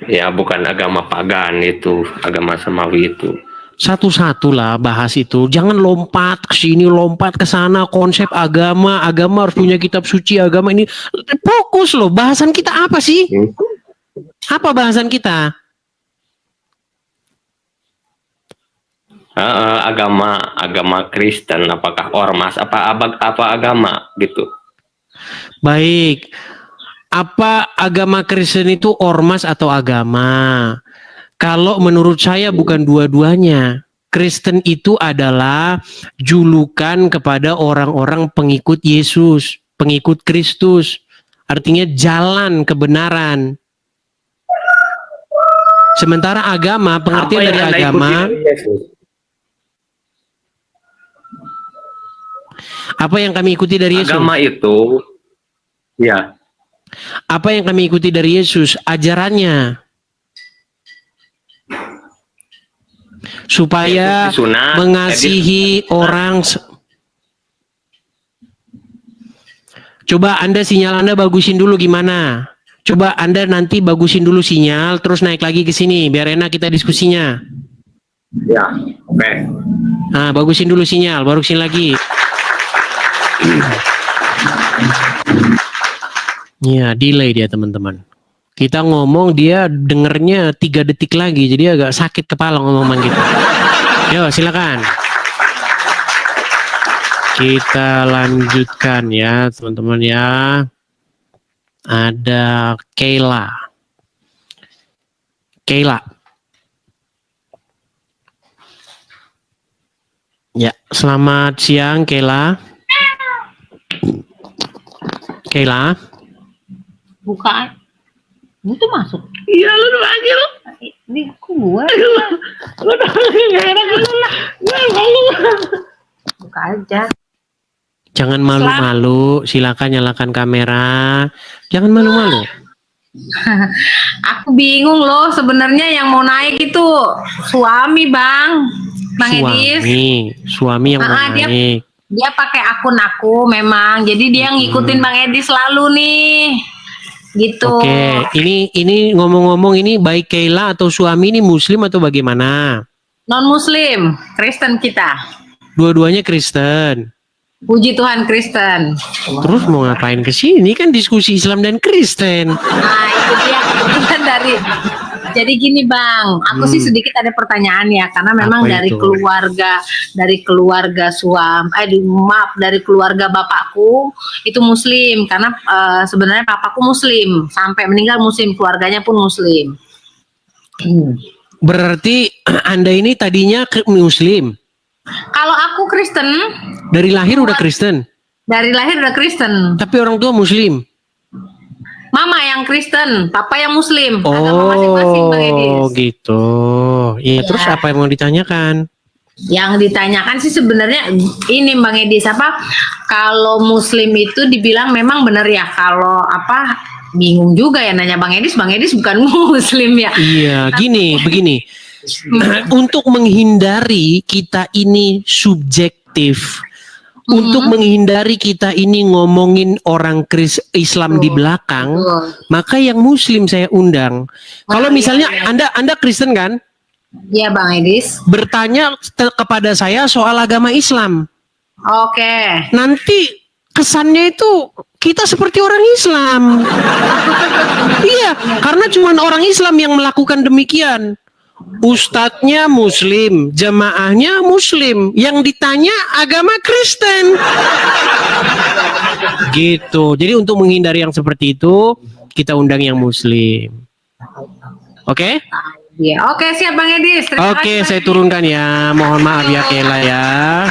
Ya bukan agama pagan itu, agama samawi itu. Satu-satu lah bahas itu. Jangan lompat ke sini, lompat ke sana. Konsep agama harus punya kitab suci agama ini. Fokus loh, bahasan kita apa sih? Apa bahasan kita? Agama Kristen, apakah ormas, apa agama gitu? Baik. Apa agama Kristen itu ormas atau agama? Kalau menurut saya bukan dua-duanya. Kristen itu adalah julukan kepada orang-orang pengikut Yesus, pengikut Kristus. Artinya jalan kebenaran. Sementara agama, pengertian dari Anda agama, ikuti dari Yesus? apa yang kami ikuti dari Yesus? Agama itu, ya. Apa yang kami ikuti dari Yesus? Ajarannya. Supaya Yesus disunat, mengasihi orang. Coba Anda sinyal Anda bagusin dulu gimana? Coba Anda nanti bagusin dulu sinyal, terus naik lagi ke sini, biar enak kita diskusinya. Ya, oke. Nah, bagusin dulu sinyal, baru sini lagi. Ya, delay dia teman-teman. Kita ngomong dia dengernya 3 detik lagi, jadi agak sakit kepala ngomong gitu. Yo, silakan. Kita lanjutkan ya, teman-teman ya. Ada Kayla. Ya, selamat siang Kayla. Buka. Itu masuk. Iya, lu lagi lu. Di gue. Buka aja. Jangan malu-malu, silakan nyalakan kamera. Jangan malu-malu. Aku bingung loh sebenarnya yang mau naik itu suami Bang Edis. Suami yang mau dia- naik. Dia pakai akun aku memang. Jadi dia ngikutin Bang Edis selalu nih. Gitu. Oke, ini ngomong-ngomong ini baik Kayla atau suami ini muslim atau bagaimana? Non muslim, Kristen kita. Dua-duanya Kristen. Puji Tuhan Kristen. Terus mau ngapain ke sini? Kan diskusi Islam dan Kristen. Nah itu dia kebetulan dari. Jadi gini Bang, aku sih sedikit ada pertanyaan ya, karena memang Apa dari itu? keluarga dari keluarga bapakku itu Muslim, karena sebenarnya papaku Muslim, sampai meninggal Muslim, keluarganya pun Muslim. Berarti Anda ini tadinya muslim. Kalau aku Kristen, Dari lahir udah Kristen. dari lahir udah Kristen. Tapi orang tua muslim. Mama yang Kristen, papa yang Muslim. Agama masing-masing Bang Edis. Oh gitu. Iya, terus apa yang mau ditanyakan? Yang ditanyakan sih sebenarnya ini Bang Edis, kalau Muslim itu dibilang memang benar ya, kalau bingung juga ya nanya Bang Edis bukan Muslim ya. Iya, begini. Untuk menghindari kita ini subjektif, untuk menghindari kita ini ngomongin orang Islam di belakang, maka yang Muslim saya undang. Kalau misalnya Anda Kristen kan? Iya Bang Edis. Bertanya kepada saya soal agama Islam. Oke. Nanti kesannya itu kita seperti orang Islam. Iya, karena cuma orang Islam yang melakukan demikian. Ustadznya Muslim, jemaahnya Muslim, yang ditanya agama Kristen. Gitu. Jadi untuk menghindari yang seperti itu, kita undang yang muslim. Oke? Iya, oke siap Bang Edis. Terima Oke, kasih, saya Bang turunkan ya. Mohon maaf ya Kela ya.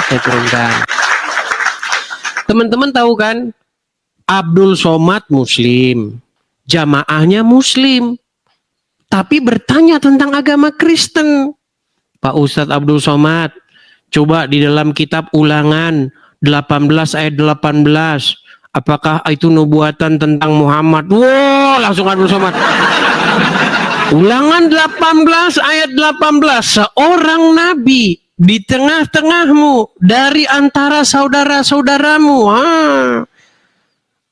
Saya turunkan. Teman-teman tahu kan? Abdul Somad muslim. Jamaahnya muslim. Tapi bertanya tentang agama Kristen. Pak Ustadz Abdul Somad, coba di dalam kitab Ulangan 18 ayat 18, apakah itu nubuatan tentang Muhammad? Wow, langsung Abdul Somad. Ulangan 18 ayat 18, seorang nabi di tengah-tengahmu dari antara saudara-saudaramu.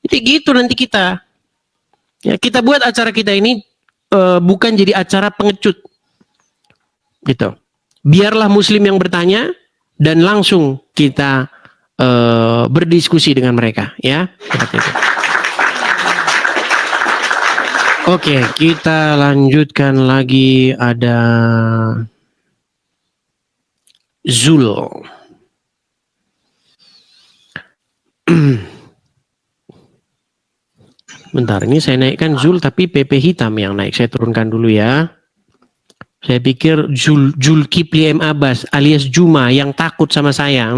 Jadi gitu nanti kita. Ya, kita buat acara kita ini bukan jadi acara pengecut. Gitu. Biarlah muslim yang bertanya dan langsung kita berdiskusi dengan mereka, ya. Seperti itu. Oke, kita lanjutkan lagi. Ada Zul. Bentar, ini saya naikkan Zul tapi PP hitam yang naik. Saya turunkan dulu ya. Saya pikir Zulkifli M. Abbas alias Juma yang takut sama saya.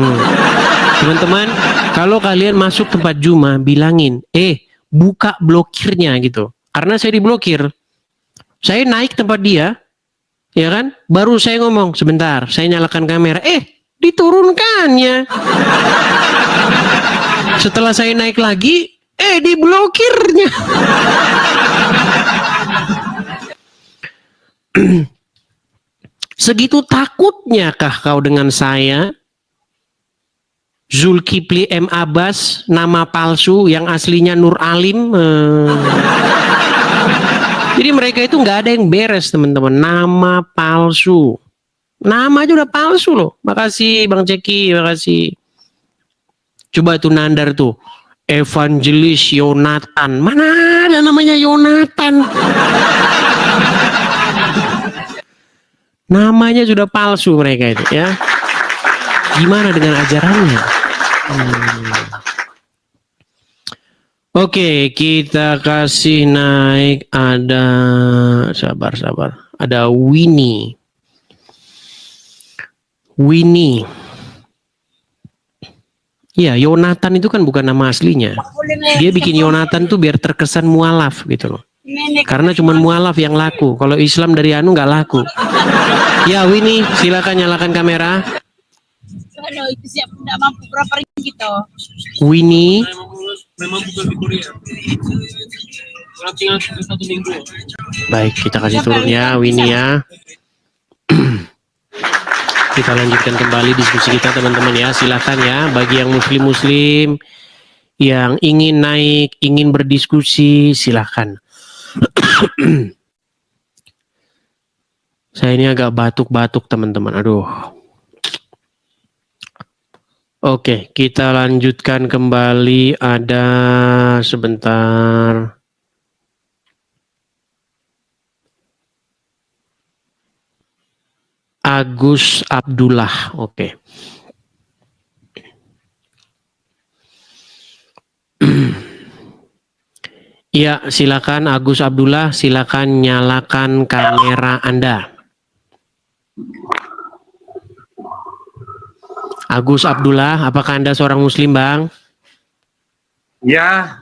Teman-teman, kalau kalian masuk tempat Juma, bilangin, buka blokirnya gitu. Karena saya diblokir. Saya naik tempat dia, ya kan? Baru saya ngomong, sebentar, saya nyalakan kamera. Diturunkannya. Setelah saya naik lagi, diblokirnya. Segitu takutnya kah kau dengan saya? Zulkifli M. Abbas, nama palsu yang aslinya Nur Alim. Jadi mereka itu nggak ada yang beres teman-teman. Nama palsu. Nama aja udah palsu loh. Makasih Bang Ceki, makasih. Coba tuh nandar tuh. Evangelis Yonatan. Mana ada namanya Yonatan? Namanya sudah palsu mereka itu ya. Gimana dengan ajarannya? Oke, kita kasih naik. Ada sabar. Ada Winnie. Ya, Yonatan itu kan bukan nama aslinya. Dia bikin Yonatan tuh biar terkesan mualaf gitu loh. Karena cuma mualaf yang laku. Kalau Islam dari anu nggak laku. Ya Winnie, silakan nyalakan kamera. Winnie. Baik, kita kasih turun ya Winnie ya. Kita lanjutkan kembali diskusi kita teman-teman ya. Silakan ya bagi yang muslim-muslim yang ingin naik, ingin berdiskusi, silakan. Saya ini agak batuk-batuk teman-teman. Aduh. Oke, kita lanjutkan kembali. Ada sebentar. Agus Abdullah. Oke. Ya, silakan Agus Abdullah, silakan nyalakan kamera Anda. Agus Abdullah, apakah Anda seorang muslim, Bang? Ya,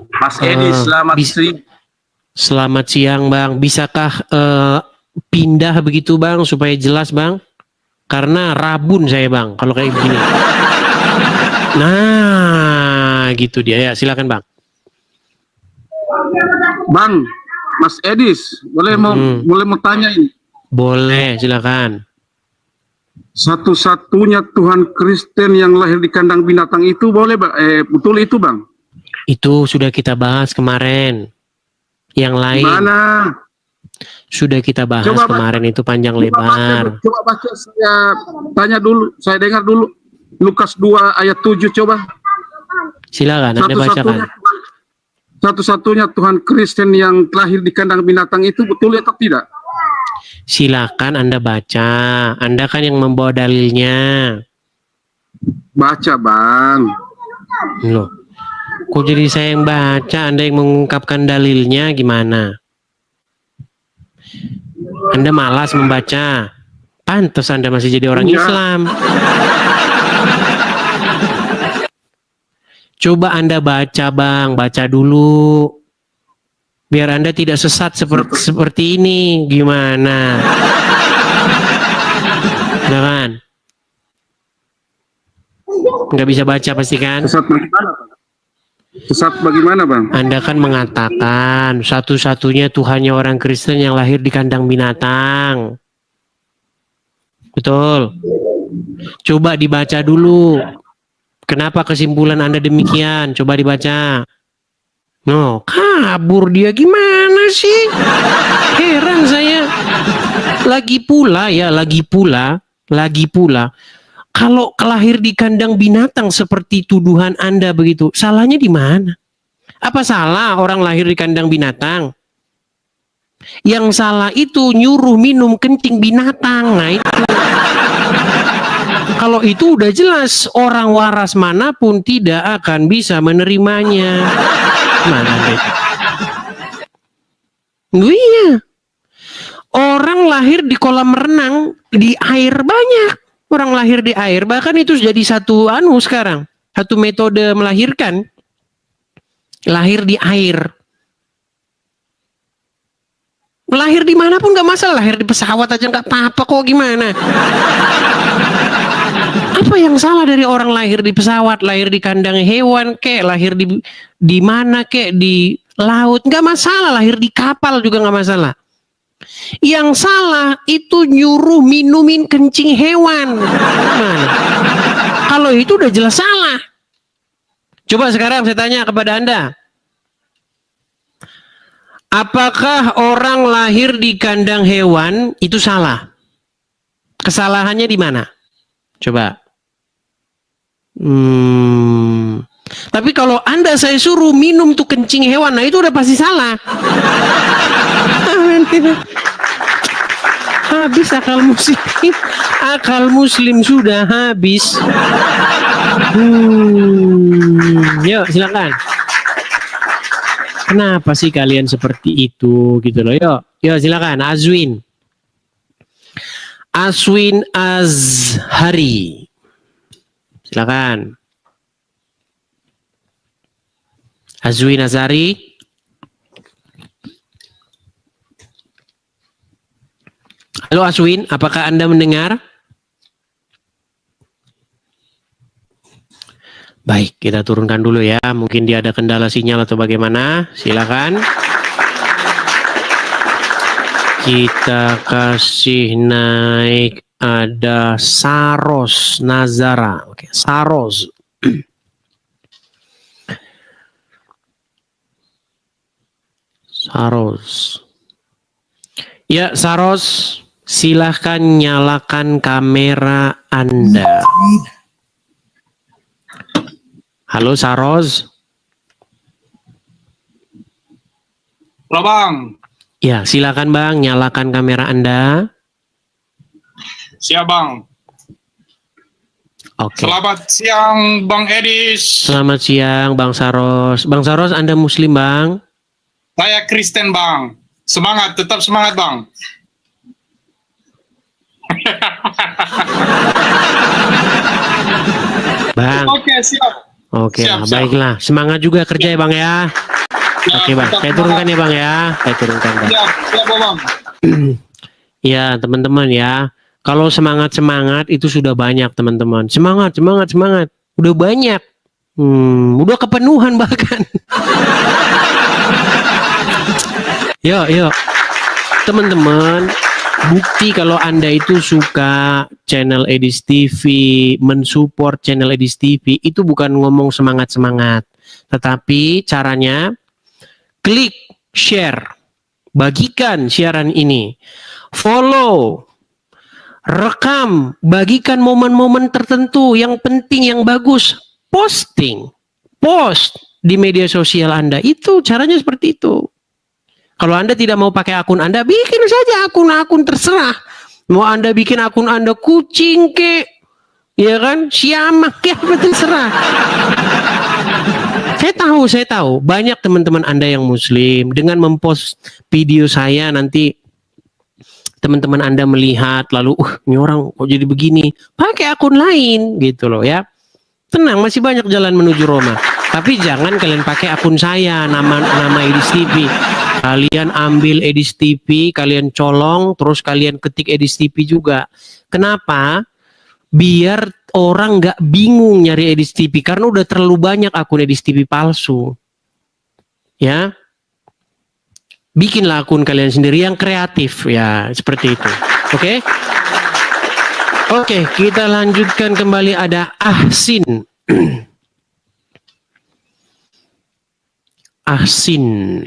Mas Edi, selamat siang. Selamat siang, Bang. Bisakah pindah begitu, Bang, supaya jelas, Bang? Karena rabun saya, Bang, kalau kayak begini. Nah, gitu dia. Ya, silakan, Bang. Bang, Mas Edis, boleh mau tanya ini? Boleh, silakan. Satu-satunya Tuhan Kristen yang lahir di kandang binatang itu boleh, Bang? Betul itu, Bang? Itu sudah kita bahas kemarin. Yang lain Mana? sudah kita bahas Coba, kemarin itu panjang lebar. Coba baca, saya tanya dulu, saya dengar dulu. Lukas 2 ayat 7, coba. Silakan Anda bacakan. Satu-satunya Tuhan Kristen yang lahir di kandang binatang itu betul atau tidak? Silakan Anda baca. Anda kan yang membawa dalilnya. Baca, Bang. Loh. Kok jadi saya yang baca, Anda yang mengungkapkan dalilnya gimana? Anda malas membaca. Pantas Anda masih jadi orang Islam. Coba Anda baca, Bang. Baca dulu. Biar Anda tidak sesat seperti ini. Gimana? Udah kan? Nggak bisa baca pasti kan? Sesat bagaimana, Bang? Sesat bagaimana, Bang? Anda kan mengatakan satu-satunya Tuhannya orang Kristen yang lahir di kandang binatang. Betul. Coba dibaca dulu. Kenapa kesimpulan Anda demikian? Coba dibaca. No, kabur dia gimana sih? Heran saya. Lagi pula. Kalau lahir di kandang binatang seperti tuduhan Anda begitu, salahnya di mana? Apa salah orang lahir di kandang binatang? Yang salah itu nyuruh minum kencing binatang. Nah itu. Kalau itu udah jelas orang waras manapun tidak akan bisa menerimanya. Mana itu? Iya. Orang lahir di kolam renang, di air banyak. Orang lahir di air, bahkan itu jadi satu sekarang. Satu metode melahirkan. Lahir di air. Lahir di mana pun gak masalah. Lahir di pesawat aja gak apa-apa kok, gimana? Apa yang salah dari orang lahir di pesawat, lahir di kandang hewan kek, lahir di mana kek, di laut, gak masalah. Lahir di kapal juga gak masalah. Yang salah itu nyuruh minumin kencing hewan. Mana? Kalau itu udah jelas salah. Coba sekarang saya tanya kepada Anda. Apakah orang lahir di kandang hewan itu salah? Kesalahannya di mana? Coba. Tapi kalau Anda saya suruh minum tuh kencing hewan, nah itu udah pasti salah. Habis akal muslim. Akal muslim sudah habis. Yuk silakan. Kenapa sih kalian seperti itu gitu loh? Yuk silakan Azwin. Aswin Azhari. Silakan. Azwin Azhari. Halo Aswin, apakah Anda mendengar? Baik, kita turunkan dulu ya. Mungkin dia ada kendala sinyal atau bagaimana. Silakan. Kita kasih naik. Ada Saros Nazara. Oke, Saros. Saros. Ya, Saros. Silahkan nyalakan kamera Anda. Halo Saros. Halo Bang. Ya, silakan Bang, nyalakan kamera Anda. Siap Bang. Oke. Selamat siang Bang Edis. Selamat siang Bang Saros. Bang Saros, Anda Muslim Bang? Saya Kristen Bang. Semangat, tetap semangat Bang. Bang. Oke, siap. Oke, Siap, siap. baiklah. Semangat juga kerja ya Bang ya. Oke Bang, tetap saya turunkan semangat. ya Bang ya. Saya turunkan Bang. Siap Bang. Ya teman-teman ya. Kalau semangat itu sudah banyak teman-teman. Semangat. Udah banyak. Udah kepenuhan bahkan. Yuk. Teman-teman, bukti kalau Anda itu suka channel Edis TV, mensupport channel Edis TV, itu bukan ngomong semangat-semangat. Tetapi caranya, klik share, bagikan siaran ini, follow, rekam, bagikan momen-momen tertentu yang penting, yang bagus, post di media sosial Anda. Itu caranya seperti itu. Kalau Anda tidak mau pakai akun Anda, bikin saja akun-akun terserah. Mau Anda bikin akun Anda kucing ke, ya kan, siamak ya, terserah. Saya tahu banyak teman-teman Anda yang Muslim dengan mempost video saya, nanti teman-teman Anda melihat lalu ini orang kok jadi begini, pakai akun lain gitu loh ya. Tenang, masih banyak jalan menuju Roma. Tapi jangan kalian pakai akun saya, nama Edis TV. Kalian ambil Edis TV, kalian colong, terus kalian ketik Edis TV juga. Kenapa? Biar orang nggak bingung nyari Edis TV, karena udah terlalu banyak akun Edis TV palsu. Ya, bikinlah akun kalian sendiri yang kreatif, ya seperti itu. Oke? Oke, kita lanjutkan kembali. Ada Ahsin. Ahsin.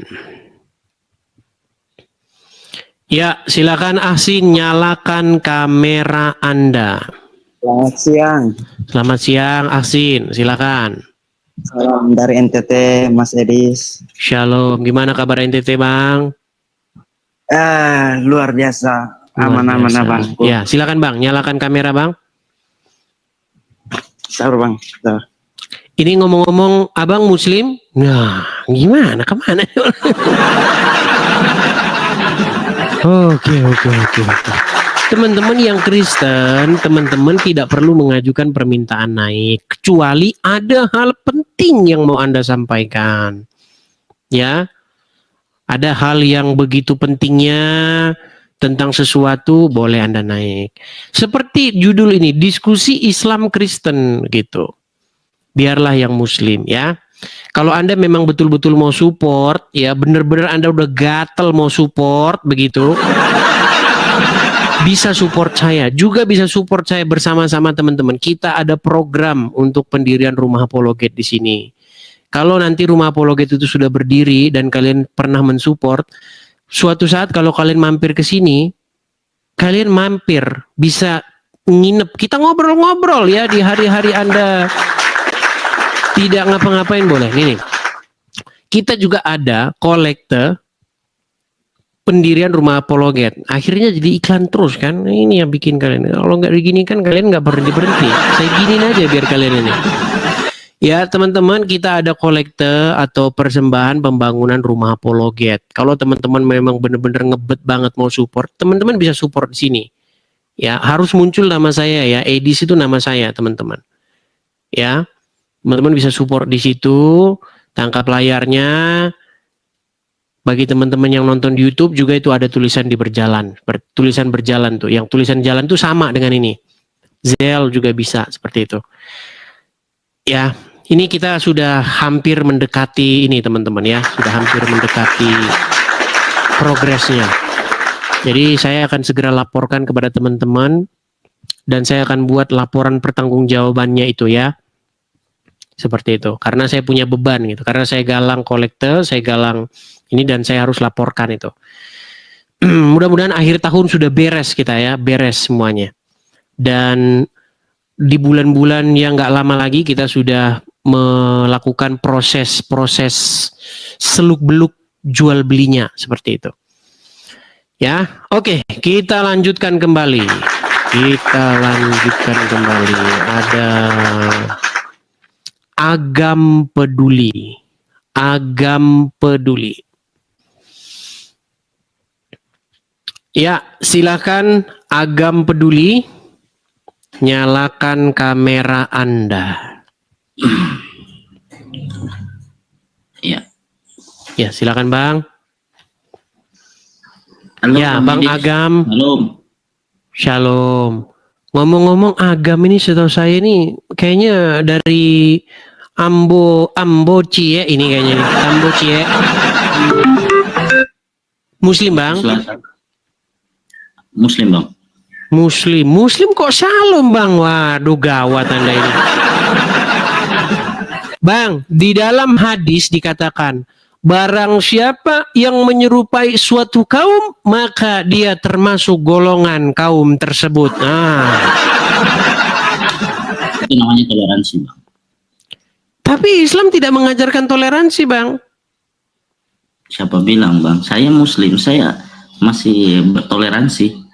Ya, silakan Ahsin, nyalakan kamera Anda. Selamat siang. Selamat siang, Ahsin. Silakan. Salam dari NTT, Mas Edis. Shalom. Gimana kabar NTT, Bang? Luar biasa. Luar Aman-aman, biasa. Bang. Ya, silakan Bang, nyalakan kamera, Bang. Sabar, Bang. Sabar. Ini ngomong-ngomong, Abang Muslim? Nah, gimana? Kemana? Oke. Teman-teman yang Kristen, teman-teman tidak perlu mengajukan permintaan naik, kecuali ada hal penting yang mau Anda sampaikan. Ya, ada hal yang begitu pentingnya tentang sesuatu, boleh Anda naik. Seperti judul ini, diskusi Islam Kristen gitu. Biarlah yang Muslim ya. Kalau Anda memang betul-betul mau support, ya benar-benar Anda udah gatel mau support begitu. Bisa support saya, juga bisa support saya bersama-sama teman-teman. Kita ada program untuk pendirian rumah apologet di sini. Kalau nanti rumah apologet itu sudah berdiri dan kalian pernah mensupport, suatu saat kalau kalian mampir ke sini, kalian mampir bisa nginep. Kita ngobrol-ngobrol ya di hari-hari Anda tidak ngapa-ngapain, boleh. Nih, kita juga ada kolekte pendirian rumah apologet. Akhirnya jadi iklan terus kan. Ini yang bikin kalian. Kalau nggak begini kan kalian nggak berhenti. Saya giniin aja biar kalian ini. Ya teman-teman, kita ada kolekte atau persembahan pembangunan rumah apologet. Kalau teman-teman memang benar-benar ngebet banget mau support, teman-teman bisa support di sini. Ya, harus muncul nama saya ya. Edis itu nama saya, teman-teman. Ya. Teman-teman bisa support di situ, tangkap layarnya. Bagi teman-teman yang nonton di YouTube juga itu ada tulisan di berjalan, tulisan berjalan tuh. Yang tulisan jalan tuh sama dengan ini. Zelle juga bisa seperti itu. Ya, ini kita sudah hampir mendekati ini teman-teman ya, sudah hampir mendekati progresnya. Jadi saya akan segera laporkan kepada teman-teman dan saya akan buat laporan pertanggungjawabannya itu ya. Seperti itu, karena saya punya beban gitu, karena saya galang kolektor, saya galang ini dan saya harus laporkan itu. Mudah-mudahan akhir tahun sudah beres kita ya, beres semuanya. Dan di bulan-bulan yang nggak lama lagi kita sudah melakukan proses-proses seluk-beluk jual belinya seperti itu. Ya, oke, kita lanjutkan kembali. Ada Agam Peduli. Ya, silakan Agam Peduli, nyalakan kamera Anda. Ya. Ya, silakan Bang. Halo, ya, Bang Edis. Agam. Halo. Shalom. Ngomong-ngomong Agam ini setahu saya ini kayaknya dari Ambo Cie ini kayaknya nih. Ambo Cie. Muslim Bang? Muslim Bang. Muslim kok Shalom Bang? Waduh gawat Anda ini. Bang, di dalam hadis dikatakan barang siapa yang menyerupai suatu kaum maka dia termasuk golongan kaum tersebut. Itu namanya toleransi Bang. Tapi Islam tidak mengajarkan toleransi Bang. Siapa bilang Bang? Saya Muslim, saya masih bertoleransi.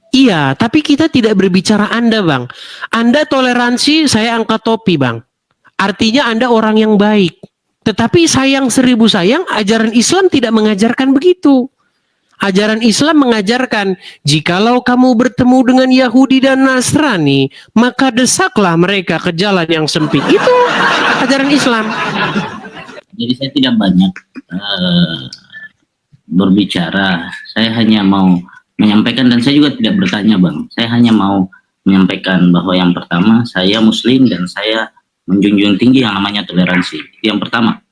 Iya, tapi kita tidak berbicara Anda Bang. Anda toleransi, saya angkat topi Bang. Artinya Anda orang yang baik. Tetapi sayang seribu sayang, ajaran Islam tidak mengajarkan begitu. Ajaran Islam mengajarkan, jikalau kamu bertemu dengan Yahudi dan Nasrani, maka desaklah mereka ke jalan yang sempit. Itu ajaran Islam. Jadi saya tidak banyak berbicara. Saya hanya mau menyampaikan, dan saya juga tidak bertanya, Bang. Saya hanya mau menyampaikan bahwa yang pertama, saya Muslim dan saya menjunjung tinggi yang namanya toleransi. Itu yang pertama.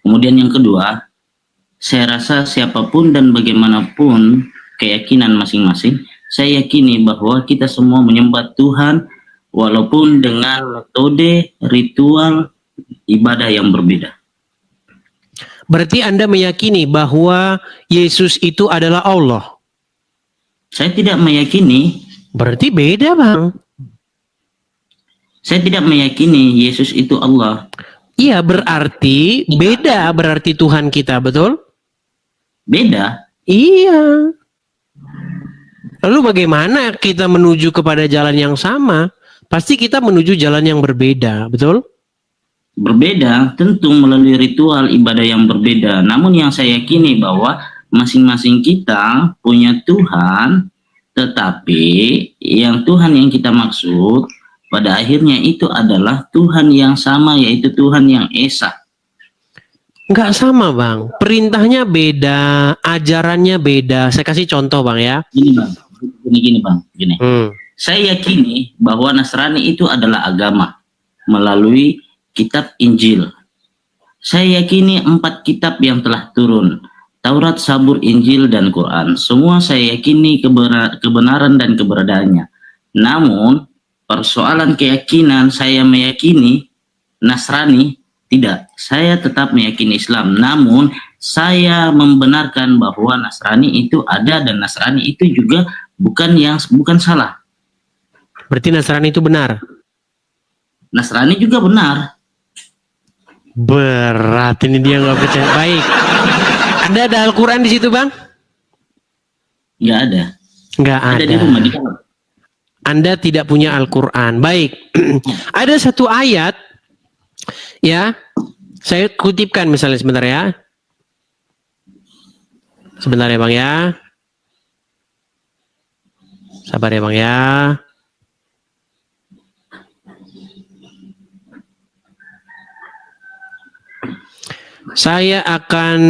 Kemudian yang kedua, saya rasa siapapun dan bagaimanapun keyakinan masing-masing, saya yakini bahwa kita semua menyembah Tuhan walaupun dengan metode ritual ibadah yang berbeda. Berarti Anda meyakini bahwa Yesus itu adalah Allah? Saya tidak meyakini. Berarti beda, Bang. Saya tidak meyakini Yesus itu Allah. Iya, berarti beda, berarti Tuhan kita, betul? Beda. Iya. Lalu bagaimana kita menuju kepada jalan yang sama? Pasti kita menuju jalan yang berbeda, betul? Berbeda, tentu melalui ritual ibadah yang berbeda. Namun yang saya yakini bahwa masing-masing kita punya Tuhan, tetapi yang Tuhan yang kita maksud pada akhirnya itu adalah Tuhan yang sama, yaitu Tuhan yang Esa. Enggak sama, Bang. Perintahnya beda, ajarannya beda. Saya kasih contoh, Bang, ya. Gini, Bang. Gini, Bang. Gini. Saya yakini bahwa Nasrani itu adalah agama melalui kitab Injil. Saya yakini 4 kitab yang telah turun. Taurat, Zabur, Injil, dan Quran. Semua saya yakini kebenaran dan keberadaannya. Namun, persoalan keyakinan saya meyakini Nasrani, tidak. Saya tetap meyakini Islam. Namun, saya membenarkan bahwa Nasrani itu ada dan Nasrani itu juga bukan salah. Berarti Nasrani itu benar? Nasrani juga benar. Berat, ini dia nggak percaya. Baik. Anda ada Al-Quran di situ, Bang? Nggak ada. Nggak ada. Ada di rumah, di kamar. Anda tidak punya Al-Quran. Baik. Ada satu ayat, ya, saya kutipkan misalnya sebentar ya. Sebentar ya, Bang, ya. Sabar ya, Bang, ya. Saya akan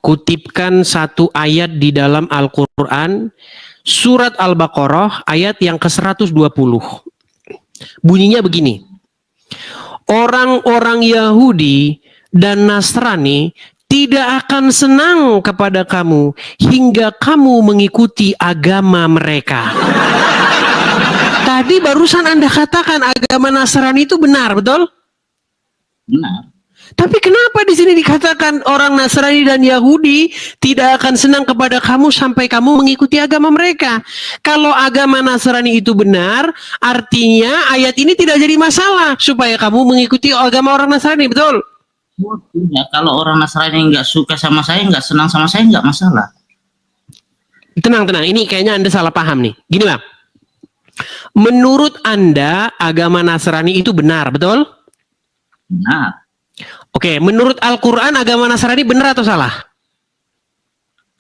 kutipkan satu ayat di dalam Al-Quran, surat Al-Baqarah, ayat yang ke-120. Bunyinya begini. Orang-orang Yahudi dan Nasrani tidak akan senang kepada kamu hingga kamu mengikuti agama mereka. Tadi barusan Anda katakan agama Nasrani itu benar, betul? Benar. Tapi kenapa di sini dikatakan orang Nasrani dan Yahudi tidak akan senang kepada kamu sampai kamu mengikuti agama mereka? Kalau agama Nasrani itu benar, artinya ayat ini tidak jadi masalah supaya kamu mengikuti agama orang Nasrani, betul? Ya, kalau orang Nasrani nggak suka sama saya, nggak senang sama saya, nggak masalah. Tenang, ini kayaknya Anda salah paham nih. Gini, Bang. Menurut Anda agama Nasrani itu benar, betul? Benar. Oke, menurut Al-Quran agama Nasrani benar atau salah?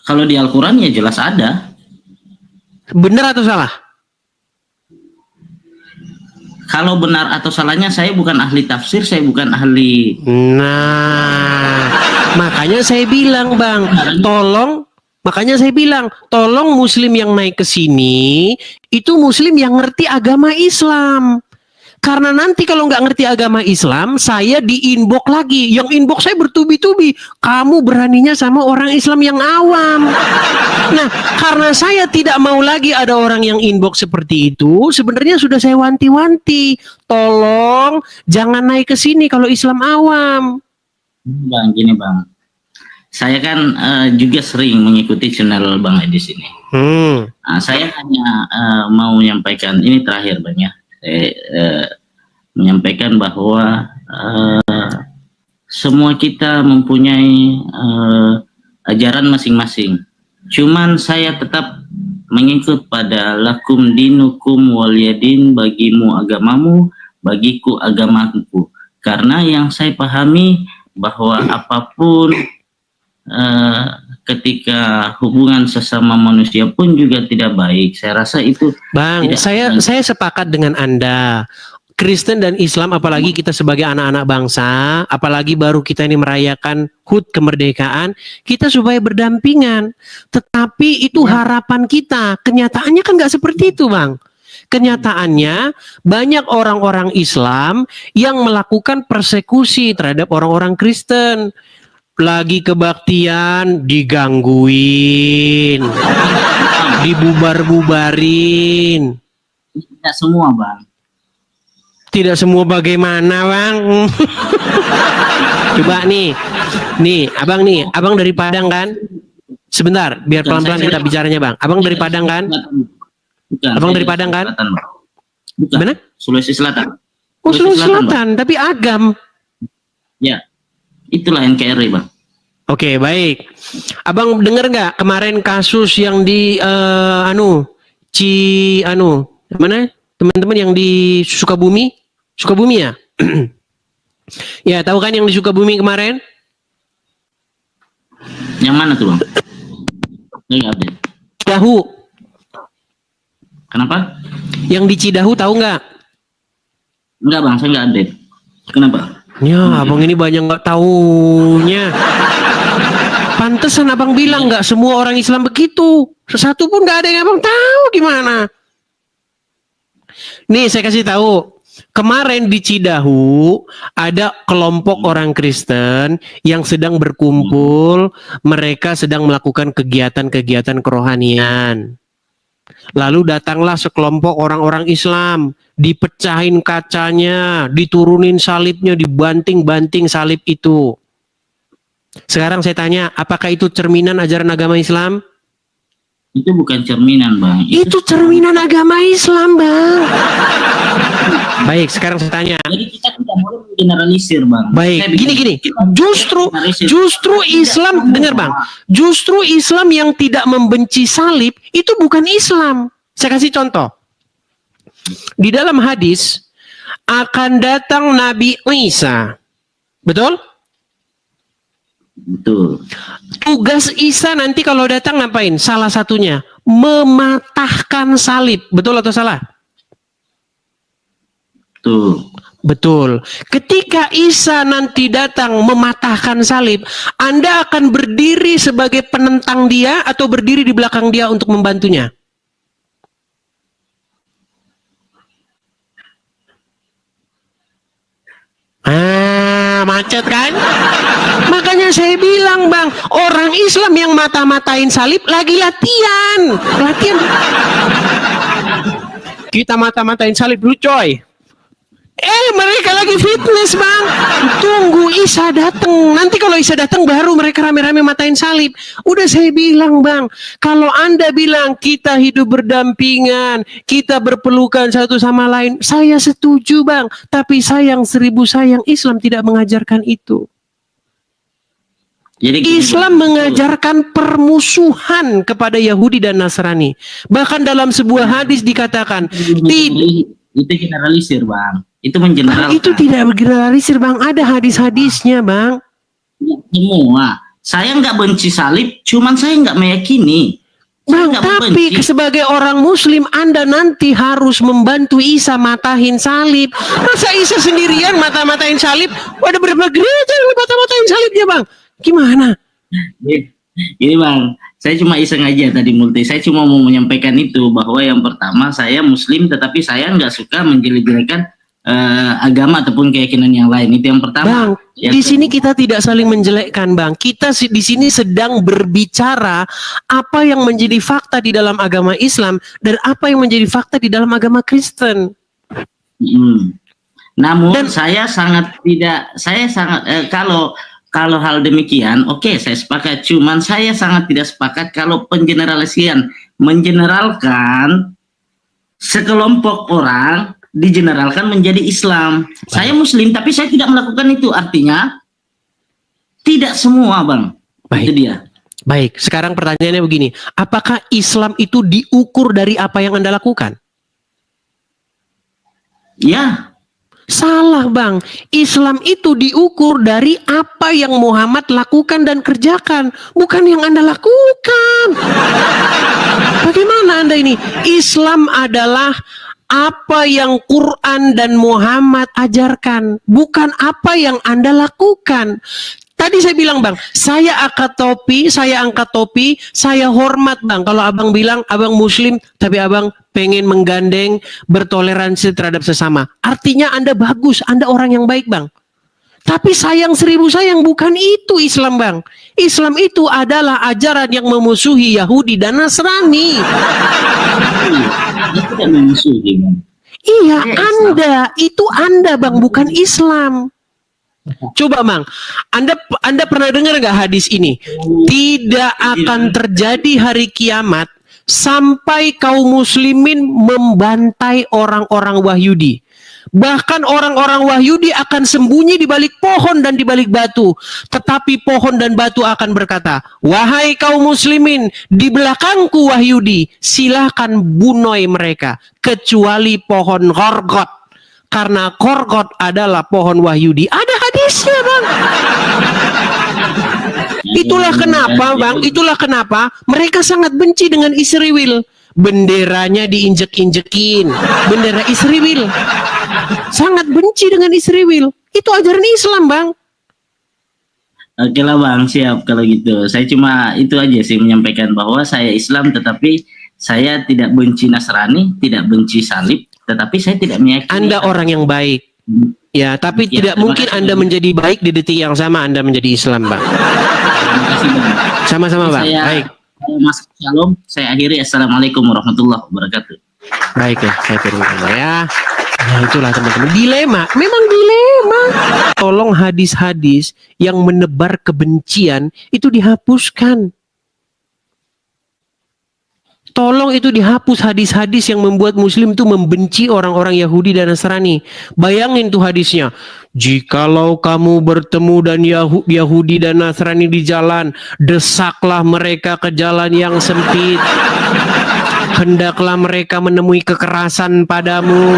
Kalau di Al-Quran ya jelas ada. Benar atau salah? Kalau benar atau salahnya saya bukan ahli tafsir, saya bukan ahli. Nah, makanya saya bilang, Bang, tolong Muslim yang naik ke sini itu Muslim yang ngerti agama Islam. Karena nanti kalau nggak ngerti agama Islam, saya di-inbox lagi. Yang inbox saya bertubi-tubi. Kamu beraninya sama orang Islam yang awam. Nah, karena saya tidak mau lagi ada orang yang inbox seperti itu, sebenarnya sudah saya wanti-wanti. Tolong jangan naik ke sini kalau Islam awam. Bang, gini Bang. Saya kan juga sering mengikuti channel Bang Edis ini. Nah, saya hanya mau menyampaikan, ini terakhir Bang ya. Menyampaikan bahwa semua kita mempunyai ajaran masing-masing. Cuman saya tetap mengikut pada lakum dinukum waliyadin, bagimu agamamu, bagiku agamaku. Karena yang saya pahami bahwa apapun ketika hubungan sesama manusia pun juga tidak baik. Saya rasa itu Bang, tidak saya sepakat dengan Anda. Kristen dan Islam, apalagi kita sebagai anak-anak bangsa, apalagi baru kita ini merayakan HUT kemerdekaan, kita supaya berdampingan. Tetapi itu harapan kita. Kenyataannya kan nggak seperti itu, Bang. Kenyataannya banyak orang-orang Islam yang melakukan persekusi terhadap orang-orang Kristen. Lagi kebaktian digangguin, dibubar-bubarin. tidak semua, Bang. Tidak semua bagaimana, Bang? Coba nih, abang dari Padang kan? Sebentar, biar pelan-pelan kita bicaranya, Bang. Abang dari Padang kan? Bukan, Abang saya dari Padang kan? Selatan, Bang. Bukan. Mana? Sulawesi Selatan. Oh, Sulawesi Bang. Selatan, tapi agam. Ya, itulah NKRI, Bang. Oke, baik. Abang dengar nggak kemarin kasus yang di mana? Teman-teman yang di Sukabumi ya? Ya, tahu kan yang di Sukabumi kemarin? Yang mana tuh, Bang? Saya nggak update. Cidahu. Kenapa? Yang di Cidahu tahu nggak? Enggak, Bang, saya nggak update. Kenapa? Ya, abang ini banyak nggak taunya. Pantesan abang bilang nggak semua orang Islam begitu. Sesatu pun nggak ada yang abang tahu gimana. Nih saya kasih tahu. Kemarin di Cidahu ada kelompok orang Kristen yang sedang berkumpul. Mereka sedang melakukan kegiatan-kegiatan kerohanian. Lalu datanglah sekelompok orang-orang Islam, dipecahin kacanya, diturunin salibnya, dibanting-banting salib itu. Sekarang saya tanya, apakah itu cerminan ajaran agama Islam? Itu bukan cerminan, Bang. Itu cerminan agama Islam, Bang. Baik, sekarang saya tanya. Jadi kita tidak boleh generalisir, Bang. Baik, Saya gini. kita Justru Islam, dengar Bang. Justru Islam yang tidak membenci salib itu bukan Islam. Saya kasih contoh. Di dalam hadis akan datang Nabi Isa. Betul? Betul. Tugas Isa nanti kalau datang ngapain? Salah satunya mematahkan salib. Betul atau salah? Betul. Betul. Ketika Isa nanti datang mematahkan salib, Anda akan berdiri sebagai penentang dia atau berdiri di belakang dia untuk membantunya? Macet kan? Makanya saya bilang, Bang, orang Islam yang mata-matain salib lagi latihan. Kita mata-matain salib dulu, coy. Mereka lagi fitness, Bang. Tunggu Isa datang. Nanti kalau Isa datang baru mereka rame-rame matain salib. Udah saya bilang, Bang, kalau Anda bilang kita hidup berdampingan, kita berpelukan satu sama lain, saya setuju, Bang. Tapi sayang 1000 sayang, Islam tidak mengajarkan itu. Jadi Islam mengajarkan permusuhan kepada Yahudi dan Nasrani. Bahkan dalam sebuah hadis dikatakan, itu generalisir, Bang. Itu mengeneralkan. Itu tidak generalisir, Bang. Ada hadis-hadisnya, Bang. Semua. Saya nggak benci salib, cuman saya nggak meyakini. Bang, tapi sebagai orang Muslim, Anda nanti harus membantu Isa matahin salib. Masa Isa sendirian mata-matain salib? Ada berapa gereja yang mata-matain salibnya, Bang? Gimana? Ini, Bang, saya cuma iseng aja tadi Multi. Saya cuma mau menyampaikan itu, bahwa yang pertama saya Muslim, tetapi saya nggak suka menjelek-jelekan agama ataupun keyakinan yang lain. Itu yang pertama. Bang, di sini kita tidak saling menjelekkan, Bang. Kita di sini sedang berbicara apa yang menjadi fakta di dalam agama Islam dan apa yang menjadi fakta di dalam agama Kristen. Namun saya sangat kalau hal demikian, oke, saya sepakat. Cuman saya sangat tidak sepakat kalau pengeneralisasian, mengeneralkan sekelompok orang digeneralkan menjadi Islam. Saya Muslim, tapi saya tidak melakukan itu. Artinya tidak semua, Bang. Baik. Itu dia. Baik, sekarang pertanyaannya begini. Apakah Islam itu diukur dari apa yang Anda lakukan? Ya. Salah bang, Islam itu diukur dari apa yang Muhammad lakukan dan kerjakan, bukan yang Anda lakukan. Bagaimana Anda ini? Islam adalah apa yang Quran dan Muhammad ajarkan, bukan apa yang Anda lakukan. Tadi saya bilang bang, saya angkat topi, saya hormat bang. Kalau abang bilang abang muslim, tapi abang pengen menggandeng bertoleransi terhadap sesama. Artinya Anda bagus, Anda orang yang baik bang. Tapi sayang seribu sayang, bukan itu Islam bang. Islam itu adalah ajaran yang memusuhi Yahudi dan Nasrani. Dia tidak memusuhi, Bang. Iya, itu Anda bang, bukan Islam. Coba bang, Anda pernah dengar nggak hadis ini? Tidak akan terjadi hari kiamat sampai kaum muslimin membantai orang-orang Wahyudi. Bahkan orang-orang Wahyudi akan sembunyi di balik pohon dan di balik batu. Tetapi pohon dan batu akan berkata, wahai kaum muslimin, di belakangku Wahyudi, silahkan bunuh mereka. Kecuali pohon Gorgot. Karena Gorgot adalah pohon Wahyudi. Ada hadisnya bang. Itulah kenapa bang, itulah kenapa mereka sangat benci dengan Israel. Benderanya diinjek-injekin, bendera Israel. Sangat benci dengan Israel. Itu ajaran Islam bang. Oke lah bang, siap kalau gitu. Saya cuma itu aja sih menyampaikan bahwa saya Islam, tetapi saya tidak benci Nasrani, tidak benci salib, tetapi saya tidak meyakini. Anda orang yang baik. Ya, tapi Ya, tidak mungkin kasih, Anda Bang. menjadi baik di detik yang sama Anda menjadi Islam bang. Terima kasih bang. Sama-sama bang. Baik. Mas Shalom, saya akhiri. Assalamualaikum warahmatullahi wabarakatuh. Baiklah, saya turunkan ya. Nah, itulah teman-teman. Dilema, memang dilema. Tolong hadis-hadis yang menebar kebencian itu dihapuskan. Tolong itu dihapus hadis-hadis yang membuat muslim itu membenci orang-orang Yahudi dan Nasrani. Bayangin tuh hadisnya. Jikalau kamu bertemu dan Yahudi dan Nasrani di jalan, desaklah mereka ke jalan yang sempit. Hendaklah mereka menemui kekerasan padamu.